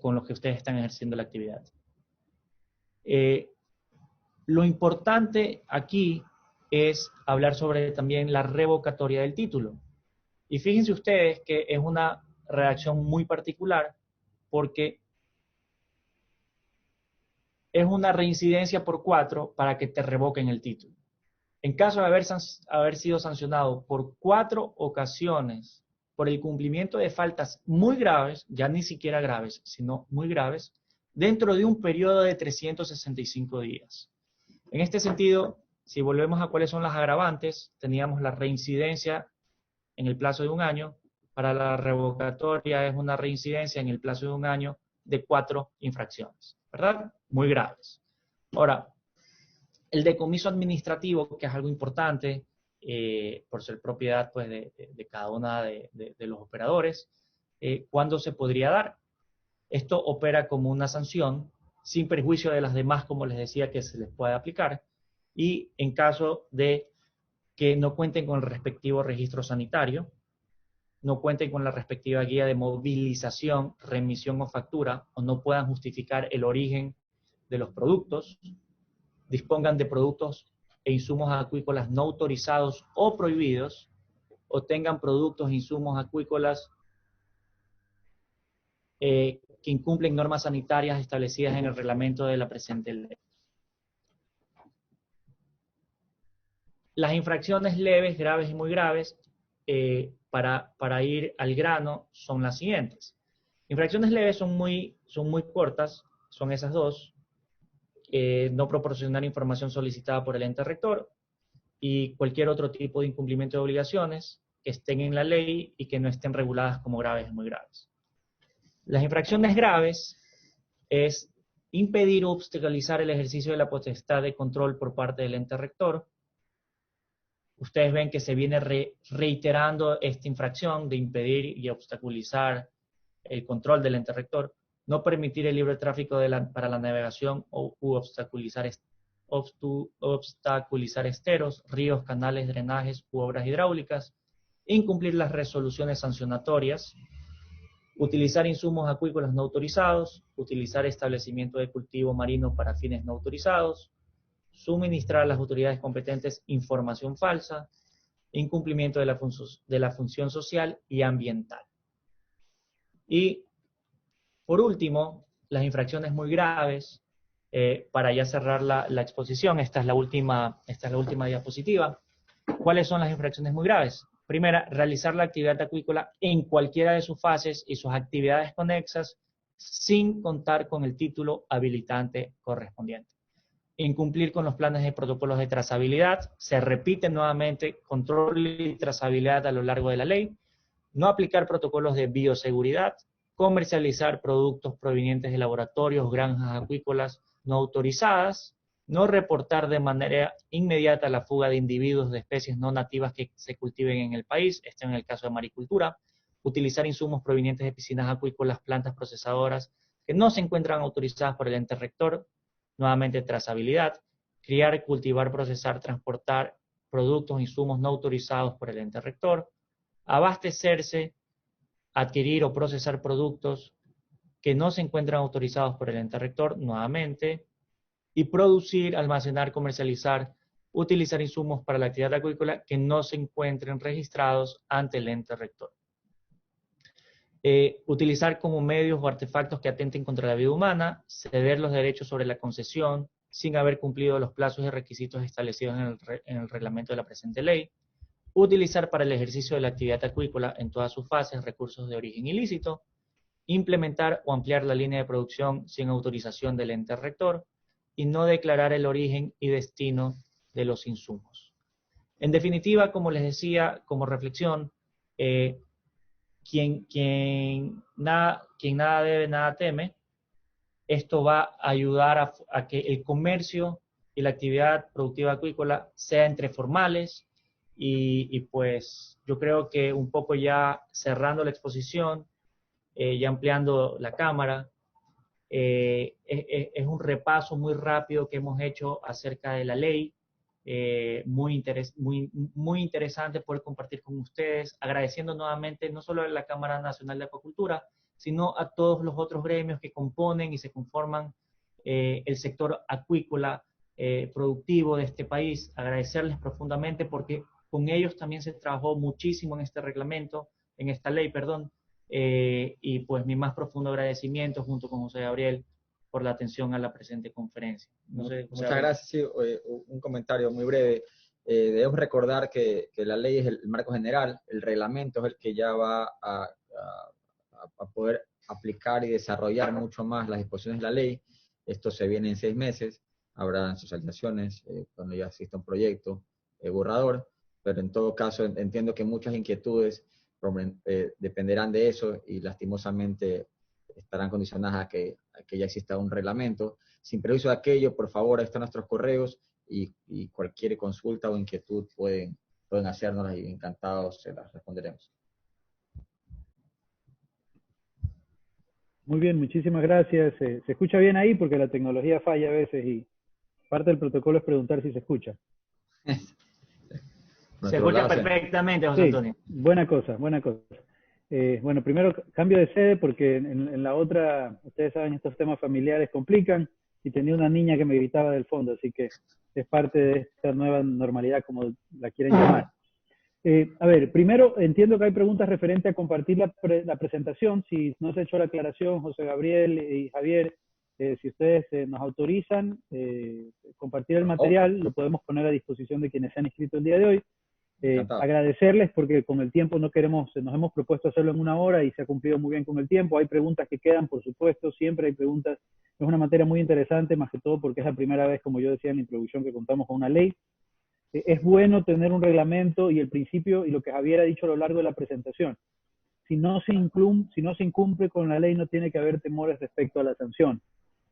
con los que ustedes están ejerciendo la actividad. Lo importante aquí es hablar sobre también la revocatoria del título. Y fíjense ustedes que es una redacción muy particular porque es una reincidencia por 4 para que te revoquen el título. En caso de haber sido sancionado por 4 ocasiones por el cumplimiento de faltas muy graves, ya ni siquiera graves, sino muy graves, dentro de un periodo de 365 días. En este sentido, si volvemos a cuáles son las agravantes, teníamos la reincidencia en el plazo de 1 año. Para la revocatoria es una reincidencia en el plazo de 1 año de 4 infracciones, ¿verdad? Muy graves. Ahora, el decomiso administrativo, que es algo importante, por ser propiedad pues, de cada una de los operadores, ¿cuándo se podría dar? Esto opera como una sanción, sin perjuicio de las demás, como les decía, que se les puede aplicar, y en caso de que no cuenten con el respectivo registro sanitario, no cuenten con la respectiva guía de movilización, remisión o factura, o no puedan justificar el origen de los productos, dispongan de productos e insumos acuícolas no autorizados o prohibidos, o tengan productos e insumos acuícolas que incumplen normas sanitarias establecidas en el reglamento de la presente ley. Las infracciones leves, graves y muy graves, para ir al grano, son las siguientes. Infracciones leves son muy cortas, son esas dos. No proporcionar información solicitada por el ente rector y cualquier otro tipo de incumplimiento de obligaciones que estén en la ley y que no estén reguladas como graves y muy graves. Las infracciones graves es impedir o obstaculizar el ejercicio de la potestad de control por parte del ente rector. Ustedes ven que se viene reiterando esta infracción de impedir y obstaculizar el control del ente rector, no permitir el libre tráfico para la navegación u obstaculizar esteros, ríos, canales, drenajes u obras hidráulicas, incumplir las resoluciones sancionatorias, utilizar insumos acuícolas no autorizados, utilizar establecimiento de cultivo marino para fines no autorizados, suministrar a las autoridades competentes información falsa, incumplimiento de la función social y ambiental. Y, por último, las infracciones muy graves, para ya cerrar la exposición, esta es la última diapositiva. ¿Cuáles son las infracciones muy graves? Primera, realizar la actividad acuícola en cualquiera de sus fases y sus actividades conexas sin contar con el título habilitante correspondiente. Incumplir con los planes de protocolos de trazabilidad, se repite nuevamente control y trazabilidad a lo largo de la ley, no aplicar protocolos de bioseguridad, comercializar productos provenientes de laboratorios, granjas acuícolas no autorizadas, no reportar de manera inmediata la fuga de individuos de especies no nativas que se cultiven en el país, esto en el caso de maricultura, utilizar insumos provenientes de piscinas acuícolas, plantas procesadoras que no se encuentran autorizadas por el ente rector, nuevamente trazabilidad, criar, cultivar, procesar, transportar productos e insumos no autorizados por el ente rector, abastecerse, adquirir o procesar productos que no se encuentran autorizados por el ente rector, nuevamente, y producir, almacenar, comercializar, utilizar insumos para la actividad acuícola que no se encuentren registrados ante el ente rector. Utilizar como medios o artefactos que atenten contra la vida humana, ceder los derechos sobre la concesión sin haber cumplido los plazos y requisitos establecidos en el reglamento de la presente ley, utilizar para el ejercicio de la actividad acuícola en todas sus fases recursos de origen ilícito, implementar o ampliar la línea de producción sin autorización del ente rector y no declarar el origen y destino de los insumos. En definitiva, como les decía, como reflexión, quien nada debe, nada teme. Esto va a ayudar a que el comercio y la actividad productiva acuícola sea entre formales y pues yo creo que un poco ya cerrando la exposición, ya ampliando la cámara, es un repaso muy rápido que hemos hecho acerca de la ley. Muy interesante poder compartir con ustedes, agradeciendo nuevamente no solo a la Cámara Nacional de Acuacultura, sino a todos los otros gremios que componen y se conforman el sector acuícola productivo de este país. Agradecerles profundamente porque con ellos también se trabajó muchísimo en este reglamento, en esta ley, perdón, y pues mi más profundo agradecimiento junto con José Gabriel por la atención a la presente conferencia. No sé, muchas gracias. Sí, un comentario muy breve. Debemos recordar que la ley es el marco general, el reglamento es el que ya va a poder aplicar y desarrollar mucho más las disposiciones de la ley. Esto se viene en 6 meses. habrá socializaciones cuando ya exista un proyecto borrador, pero en todo caso entiendo que muchas inquietudes dependerán de eso y lastimosamente estarán condicionadas a que ya exista un reglamento. Sin prejuicio de aquello, por favor, ahí están nuestros correos y cualquier consulta o inquietud pueden hacérnoslas y encantados se las responderemos. Muy bien, muchísimas gracias. ¿Se escucha bien ahí? Porque la tecnología falla a veces y parte del protocolo es preguntar si se escucha. Se escucha perfectamente, José Antonio. Buena cosa, buena cosa. Bueno, primero cambio de sede porque en la otra, ustedes saben, estos temas familiares complican y tenía una niña que me gritaba del fondo, así que es parte de esta nueva normalidad, como la quieren llamar. A ver, primero entiendo que hay preguntas referentes a compartir la presentación. Si no se ha hecho la aclaración, José Gabriel y Javier, si ustedes nos autorizan compartir el material, lo podemos poner a disposición de quienes se han inscrito el día de hoy. Agradecerles porque con el tiempo nos hemos propuesto hacerlo en 1 hora y se ha cumplido muy bien con el tiempo. Hay preguntas que quedan, por supuesto, siempre hay preguntas. Es una materia muy interesante, más que todo porque es la primera vez, como yo decía en la introducción, que contamos con una ley. Es bueno tener un reglamento y el principio y lo que Javier ha dicho a lo largo de la presentación. Si no se incumple con la ley, no tiene que haber temores respecto a la sanción.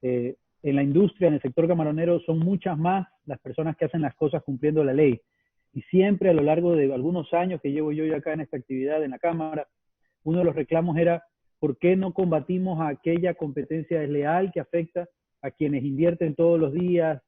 En la industria, en el sector camaronero, son muchas más las personas que hacen las cosas cumpliendo la ley. Y siempre a lo largo de algunos años que llevo yo acá en esta actividad en la Cámara, uno de los reclamos era ¿por qué no combatimos a aquella competencia desleal que afecta a quienes invierten todos los días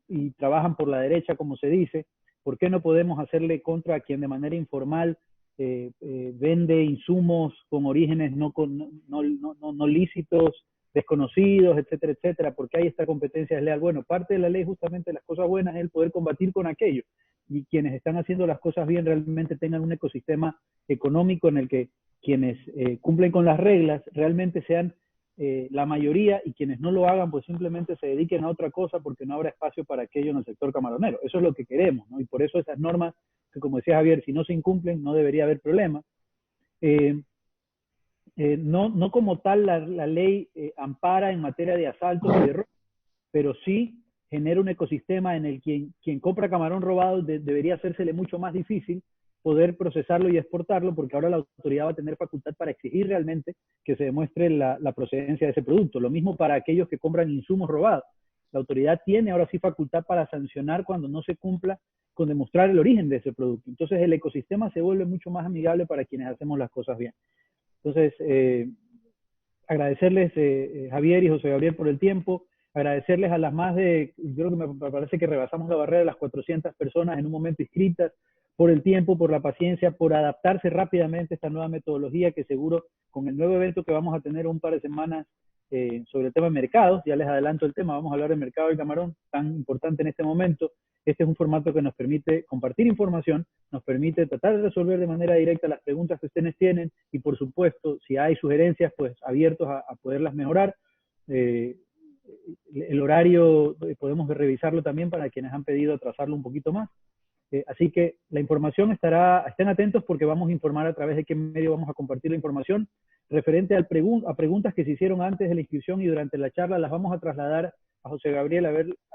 y trabajan por la derecha, como se dice? ¿Por qué no podemos hacerle contra a quien de manera informal vende insumos con orígenes no lícitos, desconocidos, etcétera, etcétera? ¿Por qué hay esta competencia desleal? Bueno, parte de la ley, justamente las cosas buenas, es el poder combatir con aquello. Y quienes están haciendo las cosas bien realmente tengan un ecosistema económico en el que quienes cumplen con las reglas realmente sean la mayoría, y quienes no lo hagan pues simplemente se dediquen a otra cosa porque no habrá espacio para aquello en el sector camaronero. Eso es lo que queremos, ¿no? Y por eso esas normas que, como decía Javier, si no se incumplen no debería haber problema. No como tal la ley ampara en materia de asaltos y de robo, pero sí genera un ecosistema en el que quien compra camarón robado debería hacérsele mucho más difícil poder procesarlo y exportarlo, porque ahora la autoridad va a tener facultad para exigir realmente que se demuestre la procedencia de ese producto. Lo mismo para aquellos que compran insumos robados. La autoridad tiene ahora sí facultad para sancionar cuando no se cumpla con demostrar el origen de ese producto. Entonces el ecosistema se vuelve mucho más amigable para quienes hacemos las cosas bien. Entonces, agradecerles Javier y José Gabriel por el tiempo, agradecerles a las más de, yo creo que me parece que rebasamos la barrera de las 400 personas en un momento inscritas, por el tiempo, por la paciencia, por adaptarse rápidamente a esta nueva metodología que seguro con el nuevo evento que vamos a tener un par de semanas sobre el tema de mercados, ya les adelanto el tema, vamos a hablar del mercado del camarón, tan importante en este momento. Este es un formato que nos permite compartir información, nos permite tratar de resolver de manera directa las preguntas que ustedes tienen y, por supuesto, si hay sugerencias, pues abiertos a poderlas mejorar. El horario podemos revisarlo también para quienes han pedido atrasarlo un poquito más. Así que la información estén atentos porque vamos a informar a través de qué medio vamos a compartir la información. Referente a preguntas que se hicieron antes de la inscripción y durante la charla, las vamos a trasladar a José Gabriel a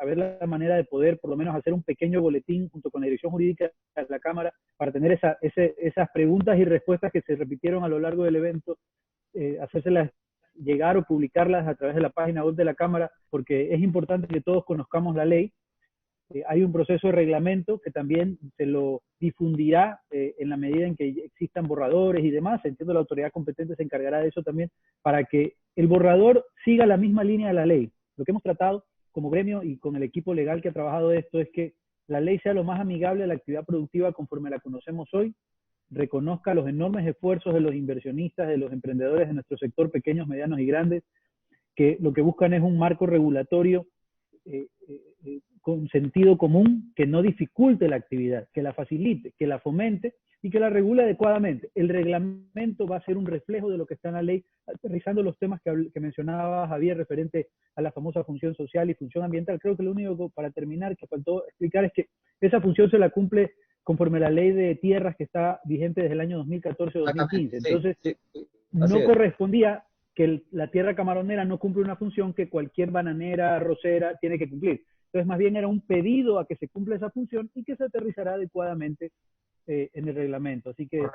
ver la manera de poder por lo menos hacer un pequeño boletín junto con la dirección jurídica de la Cámara para tener esas preguntas y respuestas que se repitieron a lo largo del evento, hacérselas llegar o publicarlas a través de la página web de la Cámara, porque es importante que todos conozcamos la ley. Hay un proceso de reglamento que también se lo difundirá en la medida en que existan borradores y demás. Entiendo la autoridad competente se encargará de eso también, para que el borrador siga la misma línea de la ley. Lo que hemos tratado como gremio y con el equipo legal que ha trabajado esto es que la ley sea lo más amigable a la actividad productiva conforme la conocemos hoy, reconozca los enormes esfuerzos de los inversionistas, de los emprendedores de nuestro sector, pequeños, medianos y grandes, que lo que buscan es un marco regulatorio con sentido común, que no dificulte la actividad, que la facilite, que la fomente y que la regule adecuadamente. El reglamento va a ser un reflejo de lo que está en la ley, aterrizando los temas que mencionaba Javier referente a la famosa función social y función ambiental. Creo que lo único para terminar que faltó explicar es que esa función se la cumple conforme la ley de tierras que está vigente desde el año 2014 o 2015. Entonces, no correspondía que la tierra camaronera no cumple una función que cualquier bananera, arrocera tiene que cumplir. Entonces, más bien era un pedido a que se cumpla esa función y que se aterrizará adecuadamente en el reglamento. Así que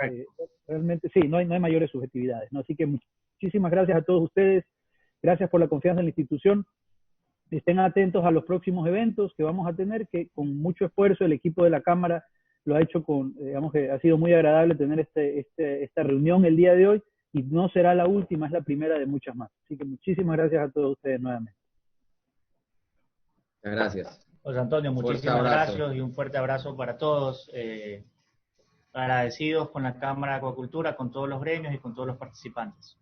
realmente sí, no hay mayores subjetividades, ¿no? Así que muchísimas gracias a todos ustedes. Gracias por la confianza en la institución. Estén atentos a los próximos eventos que vamos a tener, que con mucho esfuerzo el equipo de la Cámara lo ha hecho digamos que ha sido muy agradable tener esta reunión el día de hoy, y no será la última, es la primera de muchas más. Así que muchísimas gracias a todos ustedes nuevamente. Gracias. José Antonio, muchísimas gracias y un fuerte abrazo para todos. Agradecidos con la Cámara de Acuacultura, con todos los gremios y con todos los participantes.